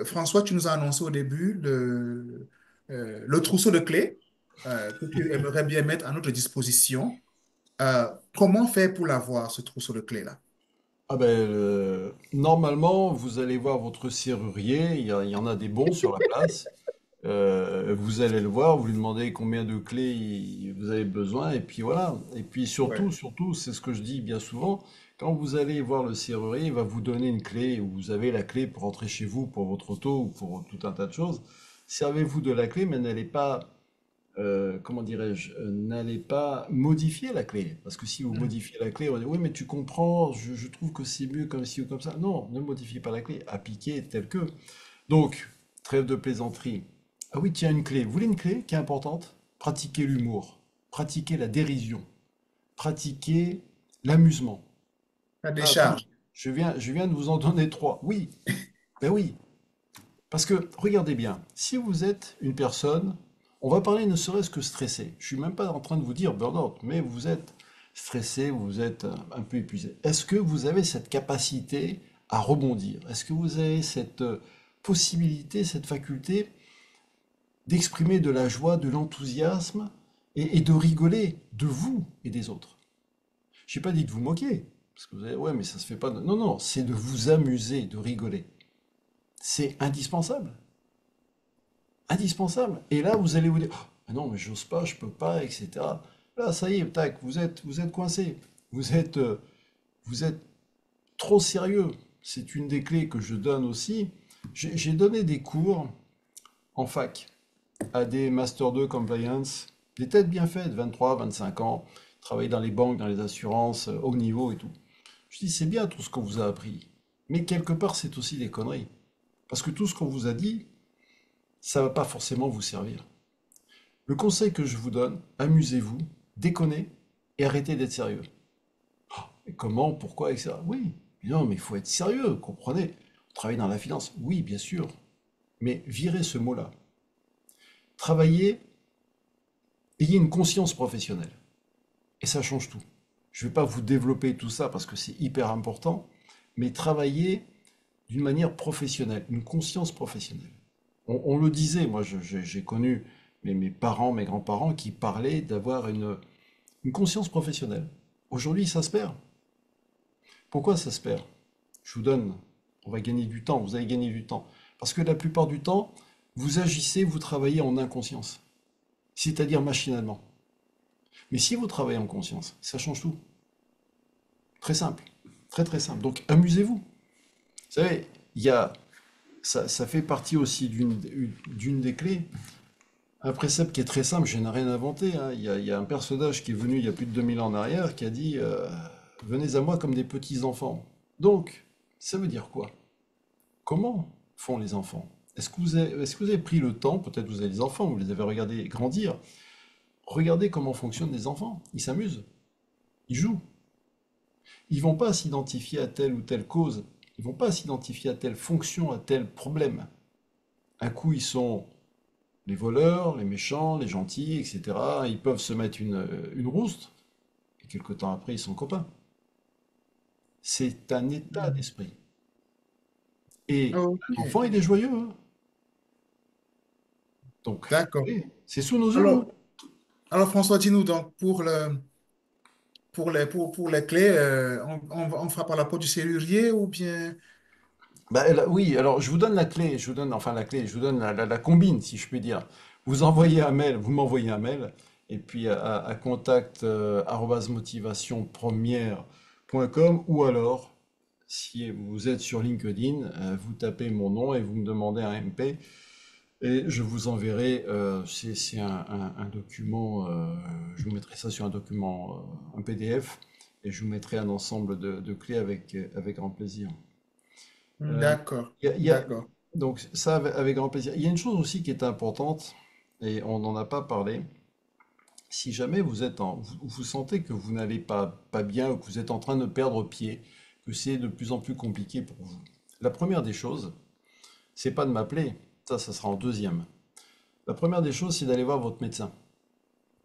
François, tu nous as annoncé au début le trousseau de clés que tu aimerais bien mettre à notre disposition. Comment faire pour l'avoir, ce trousseau de clés-là? Ah ben, normalement, vous allez voir votre serrurier, il y en a des bons sur la place. Vous allez le voir, vous lui demandez combien de clés vous avez besoin, et puis voilà. Et puis Ouais. surtout, c'est ce que je dis bien souvent, quand vous allez voir le serrurier, il va vous donner une clé, où vous avez la clé pour rentrer chez vous, pour votre auto, ou pour tout un tas de choses. Servez-vous de la clé, mais n'allez pas comment dirais-je, n'allez pas modifier la clé. Parce que si vous Mm. modifiez la clé, on dit oui, mais tu comprends, je trouve que c'est mieux comme ci ou comme ça. Non, ne modifiez pas la clé, appliquez tel que. Donc, trêve de plaisanterie. Ah oui, tiens, une clé. Vous voulez une clé qui est importante? Pratiquez l'humour, pratiquez la dérision, pratiquez l'amusement. La Ah oui, décharge. je viens de vous en donner trois. Oui, ben oui, parce que, regardez bien, si vous êtes une personne, on va parler ne serait-ce que stressé. Je suis même pas en train de vous dire burn-out, mais vous êtes stressé, vous êtes un peu épuisé. Est-ce que vous avez cette capacité à rebondir? Est-ce que vous avez cette possibilité, cette faculté d'exprimer de la joie, de l'enthousiasme et de rigoler de vous et des autres? Je n'ai pas dit de vous moquer, parce que vous allez, ouais, mais ça se fait pas. Non, non, c'est de vous amuser, de rigoler. C'est indispensable. Indispensable. Et là, vous allez vous dire, ah non, mais j'ose pas, je peux pas, etc. Là, ça y est, tac, vous êtes coincé. Vous êtes trop sérieux. C'est une des clés que je donne aussi. J'ai donné des cours en fac à des Master 2 Compliance, des têtes bien faites, 23, 25 ans, travaillent dans les banques, dans les assurances, haut niveau et tout. Je dis, c'est bien tout ce qu'on vous a appris. Mais quelque part, c'est aussi des conneries. Parce que tout ce qu'on vous a dit, ça va pas forcément vous servir. Le conseil que je vous donne, amusez-vous, déconnez et arrêtez d'être sérieux. Et comment, pourquoi, etc. Oui, non, mais il faut être sérieux, comprenez. Travailler dans la finance, oui, bien sûr. Mais virez ce mot-là. Travaillez, ayez une conscience professionnelle. Et ça change tout. Je ne vais pas vous développer tout ça parce que c'est hyper important, mais travaillez d'une manière professionnelle, une conscience professionnelle. On le disait, moi j'ai connu mes parents, mes grands-parents qui parlaient d'avoir une conscience professionnelle. Aujourd'hui, ça se perd. Pourquoi ça se perd? Je vous donne, on va gagner du temps, vous allez gagner du temps. Parce que la plupart du temps, vous agissez, vous travaillez en inconscience, c'est-à-dire machinalement. Mais si vous travaillez en conscience, ça change tout. Très simple, très très simple. Donc amusez-vous. Vous savez, ça fait partie aussi d'une des clés. Un précepte qui est très simple, je n'ai rien inventé, hein. Il y a un personnage qui est venu il y a plus de 2000 ans en arrière qui a dit venez à moi comme des petits enfants. Donc, ça veut dire quoi? Comment font les enfants? Est-ce que vous avez pris le temps, peut-être vous avez des enfants, vous les avez regardés grandir, regardez comment fonctionnent les enfants. Ils s'amusent, ils jouent. Ils vont pas s'identifier à telle ou telle cause. Ils vont pas s'identifier à telle fonction, à tel problème. Un coup, ils sont les voleurs, les méchants, les gentils, etc. Ils peuvent se mettre une rouste, et quelque temps après, ils sont copains. C'est un état Mhm. d'esprit. Et Ok, l'enfant, il est joyeux, hein. Donc, d'accord. oui, c'est sous nos yeux, hein. Alors, alors François, dis-nous donc pour les clés, on frappe à la porte du serrurier ou bien... Bah, oui, alors je vous donne la clé, je vous donne, enfin la clé, je vous donne la combine, si je puis dire. Vous envoyez un mail, vous m'envoyez un mail, et puis à contact arobase motivationpremière.com, ou alors, si vous êtes sur LinkedIn, vous tapez mon nom et vous me demandez un MP, et je vous enverrai, c'est un document, je vous mettrai ça sur un document, un PDF, et je vous mettrai un ensemble de clés avec grand plaisir. Euh, D'accord, il y a- il y a- d'accord. donc ça, avec grand plaisir. Il y a une chose aussi qui est importante, et on n'en a pas parlé. Si jamais vous sentez que vous n'allez pas bien, ou que vous êtes en train de perdre pied, que c'est de plus en plus compliqué pour vous, la première des choses, c'est pas de m'appeler, ça sera en deuxième. La première des choses, c'est d'aller voir votre médecin,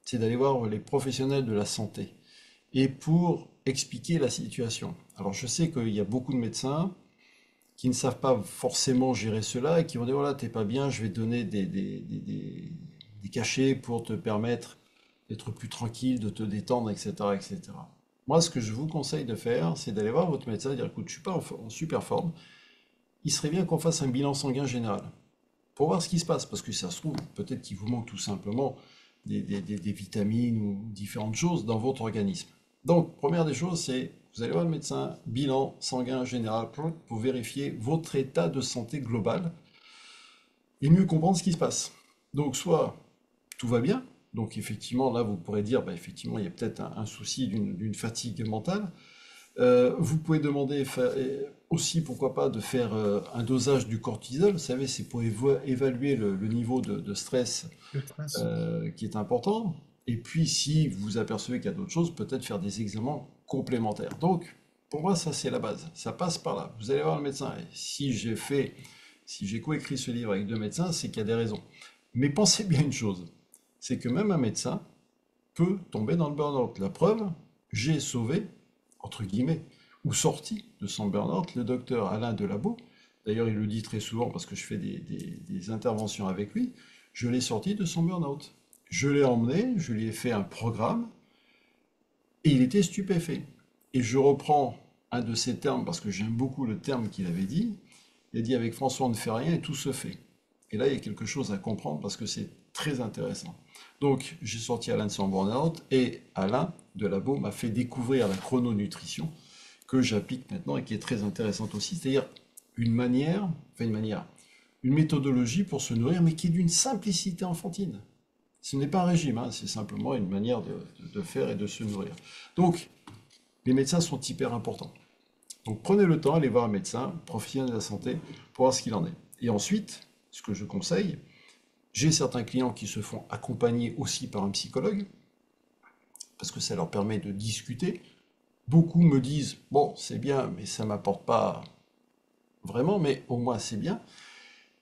c'est d'aller voir les professionnels de la santé, et pour expliquer la situation. Alors je sais qu'il y a beaucoup de médecins qui ne savent pas forcément gérer cela et qui vont dire, voilà, t'es pas bien, je vais te donner des cachets pour te permettre d'être plus tranquille, de te détendre, etc., etc. Moi, ce que je vous conseille de faire, c'est d'aller voir votre médecin et dire, écoute, je suis pas en super forme, il serait bien qu'on fasse un bilan sanguin général pour voir ce qui se passe, parce que ça se trouve, peut-être qu'il vous manque tout simplement des vitamines ou différentes choses dans votre organisme. Donc, première des choses, c'est vous allez voir le médecin, bilan sanguin général pour vérifier votre état de santé global et mieux comprendre ce qui se passe. Donc, soit tout va bien, donc effectivement, là, vous pourrez dire, bah, effectivement, il y a peut-être un souci d'une fatigue mentale. Vous pouvez demander aussi, pourquoi pas, de faire un dosage du cortisol. Vous savez, c'est pour évaluer le niveau de stress Le stress. qui est important. Et puis, si vous apercevez qu'il y a d'autres choses, peut-être faire des examens complémentaires. Donc, pour moi, ça, c'est la base. Ça passe par là. Vous allez voir le médecin. Et si j'ai coécrit ce livre avec deux médecins, c'est qu'il y a des raisons. Mais pensez bien une chose, c'est que même un médecin peut tomber dans le burn-out. La preuve, j'ai sauvé, entre guillemets, ou sorti de son burn-out le docteur Alain Delabo. D'ailleurs, il le dit très souvent parce que je fais des interventions avec lui. Je l'ai sorti de son burn-out. Je l'ai emmené, je lui ai fait un programme et il était stupéfait. Et je reprends un de ses termes parce que j'aime beaucoup le terme qu'il avait dit. Il a dit avec François on ne fait rien et tout se fait. Et là, il y a quelque chose à comprendre parce que c'est très intéressant. Donc, j'ai sorti Alain de son burn-out et Alain de Labo m'a fait découvrir la chrononutrition que j'applique maintenant et qui est très intéressante aussi. C'est-à-dire une méthodologie pour se nourrir, mais qui est d'une simplicité enfantine. Ce n'est pas un régime, hein, c'est simplement une manière de faire et de se nourrir. Donc, les médecins sont hyper importants. Donc prenez le temps, allez voir un médecin, professionnel de la santé, pour voir ce qu'il en est. Et ensuite, ce que je conseille, j'ai certains clients qui se font accompagner aussi par un psychologue, parce que ça leur permet de discuter. Beaucoup me disent, bon, c'est bien, mais ça ne m'apporte pas vraiment, mais au moins c'est bien.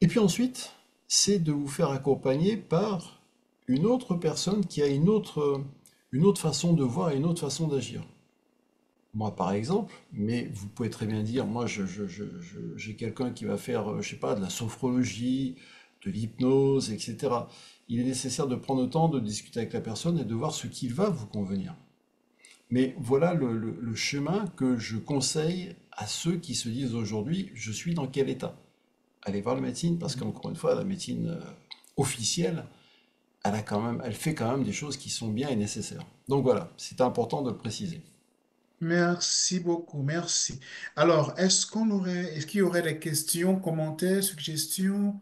Et puis ensuite, c'est de vous faire accompagner par une autre personne qui a une autre façon de voir et une autre façon d'agir. Moi, par exemple, mais vous pouvez très bien dire, moi, j'ai quelqu'un qui va faire, je sais pas, de la sophrologie, de l'hypnose, etc. Il est nécessaire de prendre le temps de discuter avec la personne et de voir ce qui va vous convenir. Mais voilà le chemin que je conseille à ceux qui se disent aujourd'hui, je suis dans quel état? Allez voir la médecine, parce qu'encore une fois, la médecine officielle, elle fait quand même des choses qui sont bien et nécessaires. Donc voilà, c'est important de le préciser. Merci beaucoup, merci. Alors, est-ce qu'il y aurait des questions, commentaires, suggestions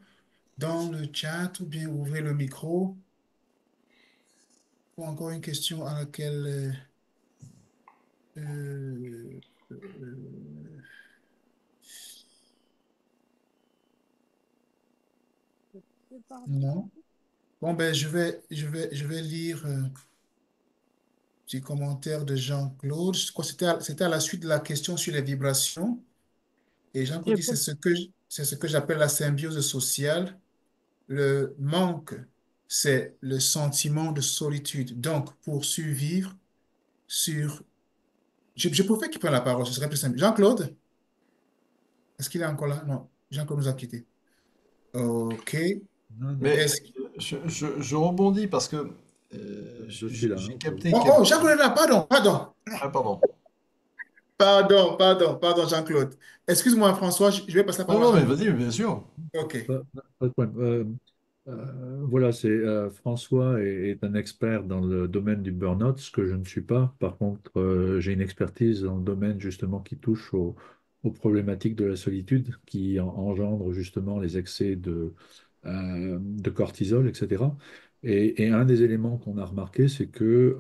dans le chat ou bien ouvrez le micro ou encore une question à laquelle... Euh, euh, non. Bon, ben, je vais lire petit commentaire de Jean-Claude. Je crois que c'était à la suite de la question sur les vibrations. Et Jean-Claude Et dit, pour- c'est ce que j'appelle la symbiose sociale. Le manque, c'est le sentiment de solitude. Donc, pour survivre sur... je préfère qu'il prenne la parole, ce serait plus simple. Jean-Claude, est-ce qu'il est encore là? Non, Jean-Claude nous a quittés. OK. Non, non, Mais Est-ce... je rebondis parce que je suis là, hein, j'ai au cas où. capté Oh, quelque oh, chose. Jean-Claude est là, pardon, pardon. Ah, pardon. Pardon, Jean-Claude. Excuse-moi, François, je vais passer la Non, parole à non, mais Jean-Claude. vas-y, bien sûr. OK. Pas de problème. Voilà, c'est François est un expert dans le domaine du burn-out, ce que je ne suis pas. Par contre, j'ai une expertise dans le domaine justement qui touche aux problématiques de la solitude, qui engendre justement les excès de cortisol, etc. Et un des éléments qu'on a remarqué, c'est que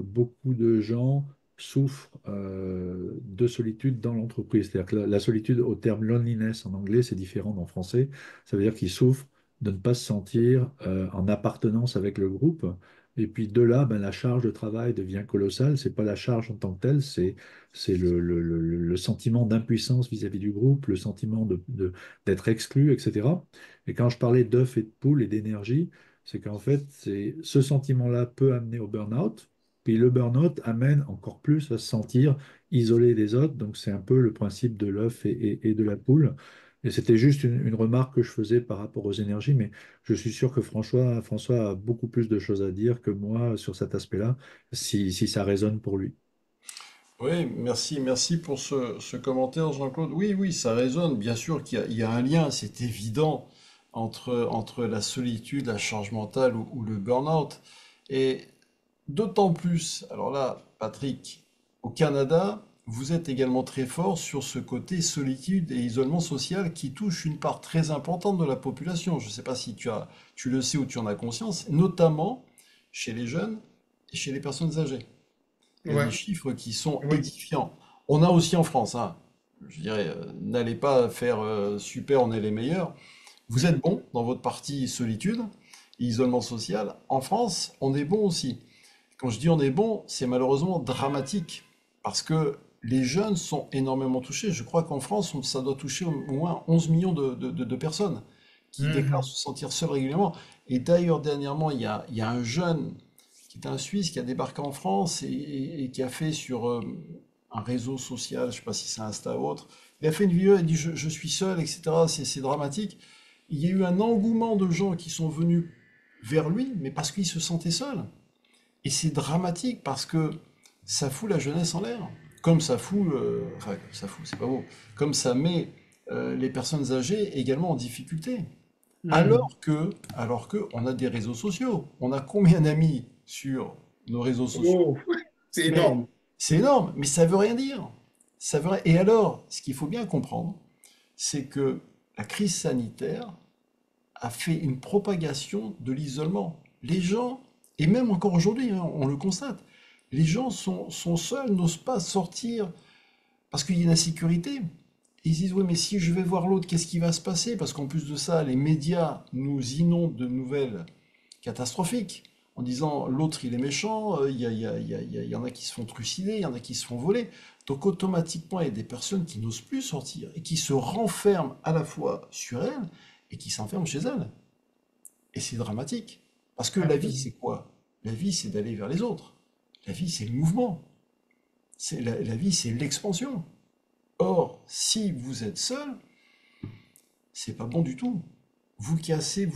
beaucoup de gens souffrent de solitude dans l'entreprise. C'est-à-dire que la solitude, au terme loneliness en anglais, c'est différent en français. Ça veut dire qu'ils souffrent de ne pas se sentir en appartenance avec le groupe. Et puis de là, ben, la charge de travail devient colossale. C'est pas la charge en tant que telle, c'est le sentiment d'impuissance vis-à-vis du groupe, le sentiment d'être exclu, etc. Et quand je parlais d'œuf et de poule et d'énergie, c'est qu'en fait, ce sentiment-là peut amener au burn-out. Puis le burn-out amène encore plus à se sentir isolé des autres. Donc c'est un peu le principe de l'œuf et de la poule. Et c'était juste une remarque que je faisais par rapport aux énergies, mais je suis sûr que François a beaucoup plus de choses à dire que moi sur cet aspect-là, si ça résonne pour lui. Oui, merci pour ce commentaire, Jean-Claude. Oui, oui, ça résonne. Bien sûr il y a un lien, c'est évident, entre la solitude, la charge mentale ou le burn-out. Et d'autant plus, alors là, Patrick, au Canada, vous êtes également très fort sur ce côté solitude et isolement social qui touche une part très importante de la population. Je ne sais pas si tu le sais ou tu en as conscience, notamment chez les jeunes et chez les personnes âgées. Il y a des Ouais, chiffres qui sont oui. édifiants. On a aussi en France, hein, je dirais, n'allez pas faire super, on est les meilleurs. Vous êtes bon dans votre partie solitude, isolement social. En France, on est bon aussi. Quand je dis on est bon, c'est malheureusement dramatique parce que les jeunes sont énormément touchés. Je crois qu'en France, ça doit toucher au moins 11 millions de personnes qui déclarent Mhm. se sentir seules régulièrement. Et d'ailleurs, dernièrement, il y a un jeune qui est un Suisse qui a débarqué en France et qui a fait sur un réseau social, je ne sais pas si c'est Insta ou autre, il a fait une vidéo, il dit je suis seul, etc. C'est dramatique. Il y a eu un engouement de gens qui sont venus vers lui, mais parce qu'il se sentait seul. Et c'est dramatique parce que ça fout la jeunesse en l'air. Comme ça fout, enfin, ça fout, c'est pas beau. Comme ça met les personnes âgées également en difficulté. Mhm. Alors que, on a des réseaux sociaux. On a combien d'amis sur nos réseaux sociaux? Oh, c'est Mais énorme. c'est énorme, mais ça veut rien dire. Et alors, ce qu'il faut bien comprendre, c'est que la crise sanitaire a fait une propagation de l'isolement. Les gens, et même encore aujourd'hui, hein, on le constate, les gens sont seuls, n'osent pas sortir parce qu'il y a une insécurité. Ils se disent, oui, mais si je vais voir l'autre, qu'est-ce qui va se passer? Parce qu'en plus de ça, les médias nous inondent de nouvelles catastrophiques en disant l'autre il est méchant, il y en a qui se font trucider, il y en a qui se font voler. Donc automatiquement, il y a des personnes qui n'osent plus sortir et qui se renferment à la fois sur elles et qui s'enferment chez elles. Et c'est dramatique. Parce que la vie, c'est Absolument. quoi? La vie, c'est d'aller vers les autres. La vie, c'est le mouvement. La vie, c'est l'expansion. Or, si vous êtes seul, c'est pas bon du tout. Vous cassez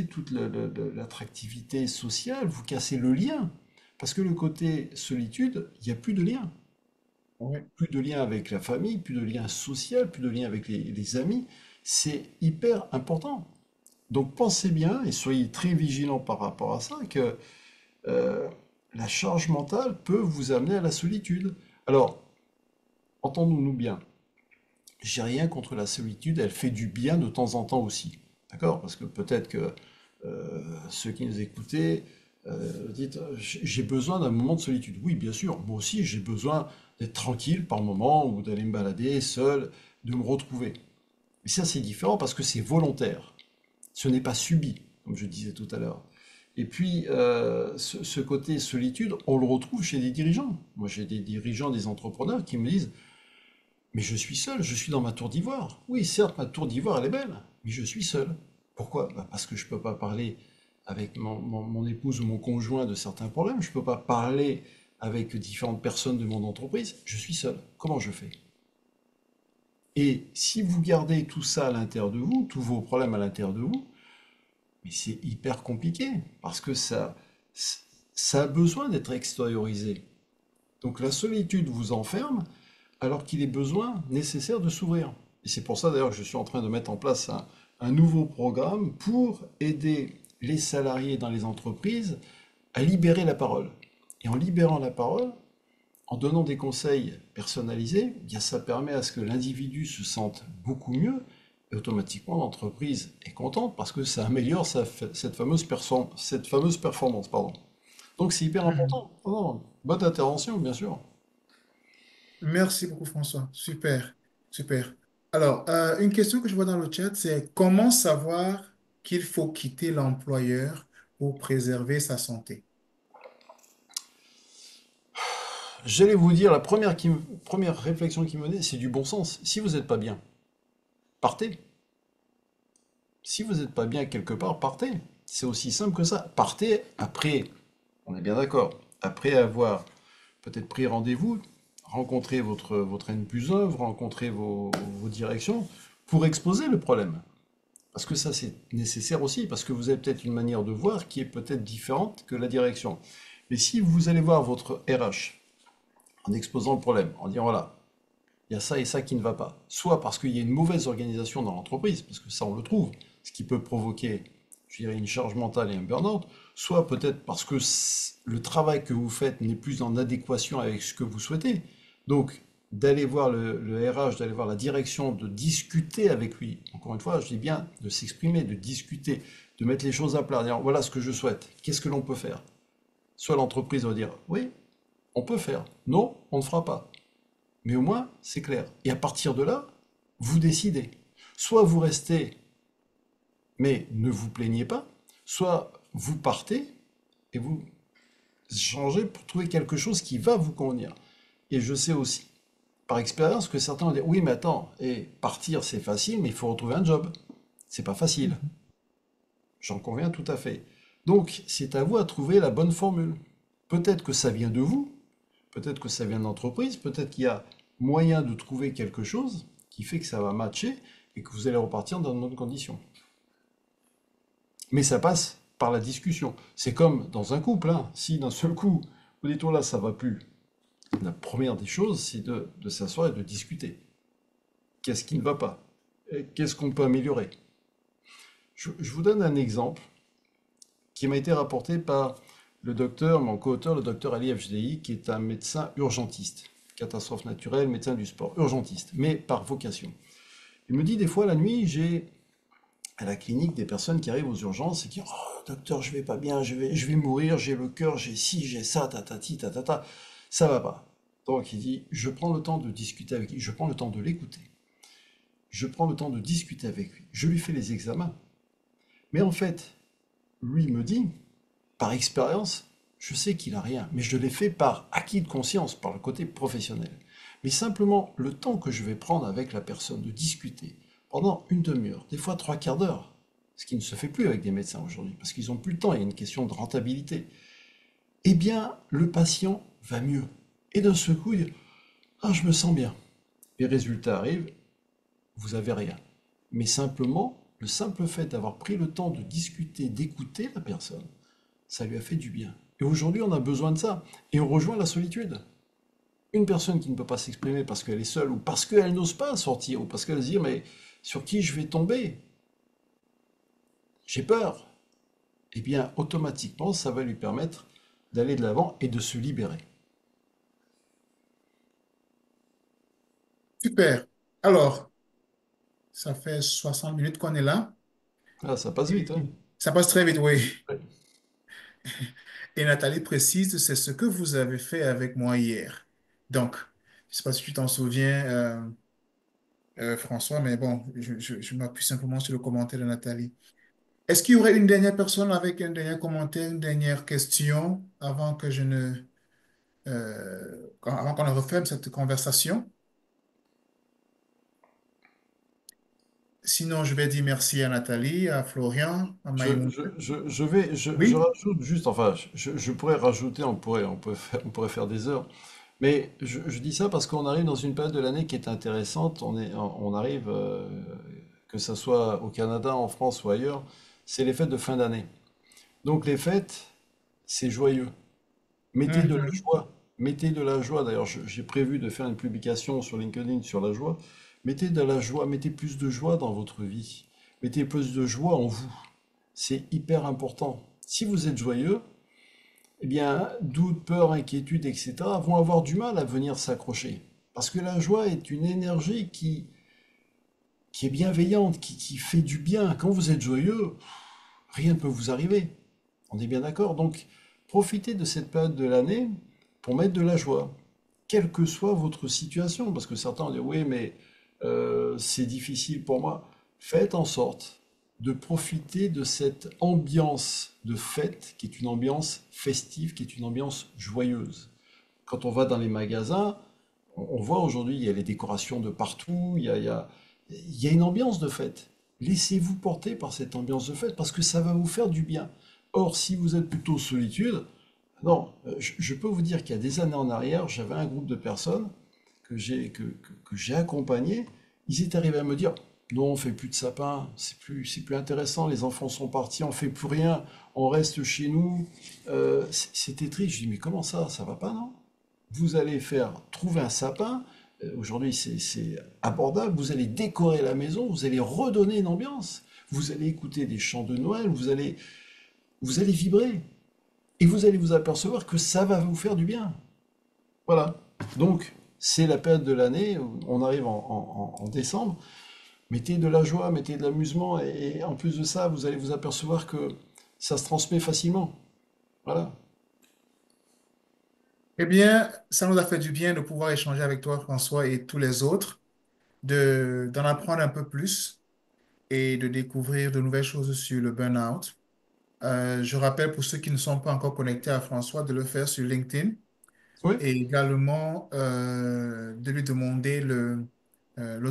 toute l'attractivité sociale, vous cassez le lien. Parce que le côté solitude, il n'y a plus de lien. Ouais. Plus de lien avec la famille, plus de lien social, plus de lien avec les amis. C'est hyper important. Donc pensez bien et soyez très vigilants par rapport à ça, que euh, la charge mentale peut vous amener à la solitude. Alors, entendons-nous bien, j'ai rien contre la solitude, elle fait du bien de temps en temps aussi. D'accord? Parce que peut-être que ceux qui nous écoutaient Dites, j'ai besoin d'un moment de solitude. Oui, bien sûr, moi aussi j'ai besoin d'être tranquille par moment ou d'aller me balader seul, de me retrouver. Mais ça c'est différent parce que c'est volontaire. Ce n'est pas subi, comme je disais tout à l'heure. Et puis, ce côté solitude, on le retrouve chez des dirigeants. Moi, j'ai des dirigeants, des entrepreneurs qui me disent, mais je suis seul, je suis dans ma tour d'ivoire. Oui, certes, ma tour d'ivoire, elle est belle, mais je suis seul. Pourquoi? Bah, parce que je ne peux pas parler avec mon épouse ou mon conjoint de certains problèmes, je ne peux pas parler avec différentes personnes de mon entreprise, je suis seul. Comment je fais? Et si vous gardez tout ça à l'intérieur de vous, tous vos problèmes à l'intérieur de vous, mais c'est hyper compliqué, parce que ça a besoin d'être extériorisé. Donc la solitude vous enferme, alors qu'il est besoin nécessaire de s'ouvrir. Et c'est pour ça d'ailleurs que je suis en train de mettre en place un nouveau programme pour aider les salariés dans les entreprises à libérer la parole. Et en libérant la parole, en donnant des conseils personnalisés, eh bien ça permet à ce que l'individu se sente beaucoup mieux et automatiquement l'entreprise est contente parce que ça améliore cette fameuse performance. Pardon. Donc c'est hyper Mhm. important. Oh non, bonne intervention, bien sûr. Merci beaucoup, François. Super, super. Alors, une question que je vois dans le chat, c'est comment savoir qu'il faut quitter l'employeur pour préserver sa santé? J'allais vous dire, première réflexion qui me venait, c'est du bon sens. Si vous n'êtes pas bien, partez. Si vous n'êtes pas bien quelque part, partez. C'est aussi simple que ça. Partez après, on est bien d'accord, après avoir peut-être pris rendez-vous, rencontré votre N plus 1, rencontré vos directions, pour exposer le problème. Parce que ça, c'est nécessaire aussi, parce que vous avez peut-être une manière de voir qui est peut-être différente que la direction. Mais si vous allez voir votre RH en exposant le problème, en disant voilà, il y a ça et ça qui ne va pas. Soit parce qu'il y a une mauvaise organisation dans l'entreprise, parce que ça on le trouve, ce qui peut provoquer, je dirais, une charge mentale et un burn-out, soit peut-être parce que le travail que vous faites n'est plus en adéquation avec ce que vous souhaitez. Donc, d'aller voir le RH, d'aller voir la direction, de discuter avec lui. Encore une fois, je dis bien de s'exprimer, de discuter, de mettre les choses à plat, dire voilà ce que je souhaite, qu'est-ce que l'on peut faire. Soit l'entreprise va dire oui, on peut faire, non, on ne fera pas. Mais au moins, c'est clair. Et à partir de là, vous décidez. Soit vous restez, mais ne vous plaignez pas, soit vous partez et vous changez pour trouver quelque chose qui va vous convenir. Et je sais aussi, par expérience, que certains vont dire, oui, mais attends, et partir c'est facile, mais il faut retrouver un job. C'est pas facile. J'en conviens tout à fait. Donc, c'est à vous à trouver la bonne formule. Peut-être que ça vient de vous, peut-être que ça vient de l'entreprise, peut-être qu'il y a moyen de trouver quelque chose qui fait que ça va matcher et que vous allez repartir dans de bonnes conditions. Mais ça passe par la discussion. C'est comme dans un couple, hein. Si d'un seul coup, vous dites, oh là, ça va plus, la première des choses, c'est de s'asseoir et de discuter. Qu'est-ce qui ne va pas? Qu'est-ce qu'on peut améliorer? Je vous donne un exemple qui m'a été rapporté par le docteur, mon co-auteur, le docteur Ali FJDI, qui est un médecin urgentiste, catastrophe naturelle, médecin du sport, urgentiste, mais par vocation. Il me dit des fois la nuit, j'ai à la clinique des personnes qui arrivent aux urgences et qui disent oh, docteur, je vais pas bien, je vais mourir, j'ai le cœur, j'ai ci, j'ai ça, tatati, tatata, ça va pas. Donc il dit je prends le temps de discuter avec lui, je prends le temps de l'écouter, je prends le temps de discuter avec lui, je lui fais les examens. Mais en fait, lui me dit par expérience, je sais qu'il a rien, mais je l'ai fait par acquis de conscience, par le côté professionnel. Mais simplement, le temps que je vais prendre avec la personne, de discuter pendant une demi-heure, des fois trois quarts d'heure, ce qui ne se fait plus avec des médecins aujourd'hui, parce qu'ils n'ont plus le temps, il y a une question de rentabilité, eh bien, le patient va mieux. Et d'un seul coup, il dit, ah, je me sens bien. Les résultats arrivent, vous avez rien. Mais simplement, le simple fait d'avoir pris le temps de discuter, d'écouter la personne, ça lui a fait du bien. Et aujourd'hui, on a besoin de ça. Et on rejoint la solitude. Une personne qui ne peut pas s'exprimer parce qu'elle est seule ou parce qu'elle n'ose pas sortir ou parce qu'elle se dit mais sur qui je vais tomber? J'ai peur. Eh bien, automatiquement, ça va lui permettre d'aller de l'avant et de se libérer. Super. Alors, ça fait 60 minutes qu'on est là. Ah, ça passe vite, hein? Et ça passe très vite, oui. Ouais. Et Nathalie précise, c'est ce que vous avez fait avec moi hier. Donc, je ne sais pas si tu t'en souviens, François, mais bon, je m'appuie simplement sur le commentaire de Nathalie. Est-ce qu'il y aurait une dernière personne avec un dernier commentaire, une dernière question avant que je ne, avant qu'on ne referme cette conversation? Sinon, je vais dire merci à Nathalie, à Florian, à Maïmouna. Je Oui? rajoute juste, enfin, je pourrais rajouter, on pourrait faire des heures, mais je dis ça parce qu'on arrive dans une période de l'année qui est intéressante. On arrive, que ce soit au Canada, en France ou ailleurs, c'est les fêtes de fin d'année. Donc les fêtes, c'est joyeux. Mettez de la Mhm. joie. Mettez de la joie. D'ailleurs, j'ai prévu de faire une publication sur LinkedIn sur la joie. Mettez de la joie, mettez plus de joie dans votre vie. Mettez plus de joie en vous. C'est hyper important. Si vous êtes joyeux, eh bien, doute, peur, inquiétude, etc. vont avoir du mal à venir s'accrocher. Parce que la joie est une énergie qui est bienveillante, qui fait du bien. Quand vous êtes joyeux, rien ne peut vous arriver. On est bien d'accord. Donc, profitez de cette période de l'année pour mettre de la joie, quelle que soit votre situation. Parce que certains vont dire, oui, mais c'est difficile pour moi. Faites en sorte de profiter de cette ambiance de fête, qui est une ambiance festive, qui est une ambiance joyeuse. Quand on va dans les magasins, on voit aujourd'hui, il y a les décorations de partout, il y a une ambiance de fête. Laissez-vous porter par cette ambiance de fête parce que ça va vous faire du bien. Or, si vous êtes plutôt solitude, non, je peux vous dire qu'il y a des années en arrière, j'avais un groupe de personnes que j'ai accompagné. Ils étaient arrivés à me dire, non, on fait plus de sapin, c'est plus intéressant, les enfants sont partis, on fait plus rien, on reste chez nous. C'était triste. Je dis, mais comment ça? Ça va pas, non? Vous allez trouver un sapin. Aujourd'hui, c'est abordable. Vous allez décorer la maison, vous allez redonner une ambiance. Vous allez écouter des chants de Noël, vous allez vibrer. Et vous allez vous apercevoir que ça va vous faire du bien. Voilà. Donc, c'est la période de l'année, on arrive en décembre. Mettez de la joie, mettez de l'amusement, et en plus de ça, vous allez vous apercevoir que ça se transmet facilement. Voilà. Eh bien, ça nous a fait du bien de pouvoir échanger avec toi, François, et tous les autres, d'en apprendre un peu plus et de découvrir de nouvelles choses sur le burn-out. Je rappelle pour ceux qui ne sont pas encore connectés à François de le faire sur LinkedIn Oui, et également de lui demander le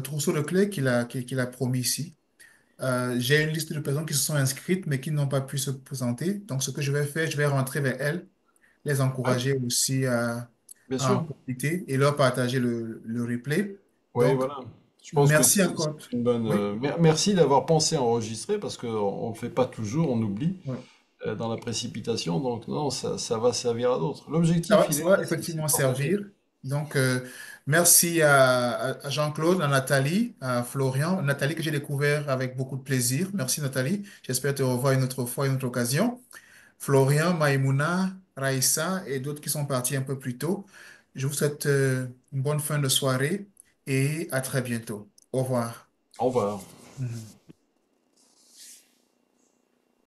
trousseau de clés qu'il a promis ici. J'ai une liste de personnes qui se sont inscrites mais qui n'ont pas pu se présenter. Donc, ce que je vais faire, je vais rentrer vers elles, les oui, encourager aussi bien à en sûr. profiter et leur partager le replay. Oui, Donc, voilà. Je pense que merci encore. c'est une bonne. Oui, Merci d'avoir pensé à enregistrer parce qu'on ne le fait pas toujours, on oublie oui. dans la précipitation. Donc, non, ça va servir à d'autres. L'objectif, il est Ça là, va c'est de effectivement partager. servir. Donc, merci à Jean-Claude, à Nathalie, à Florian. Nathalie que j'ai découvert avec beaucoup de plaisir. Merci Nathalie. J'espère te revoir une autre fois, une autre occasion. Florian, Maïmouna, Raïssa et d'autres qui sont partis un peu plus tôt. Je vous souhaite une bonne fin de soirée et à très bientôt. Au revoir. Au revoir. Mhm.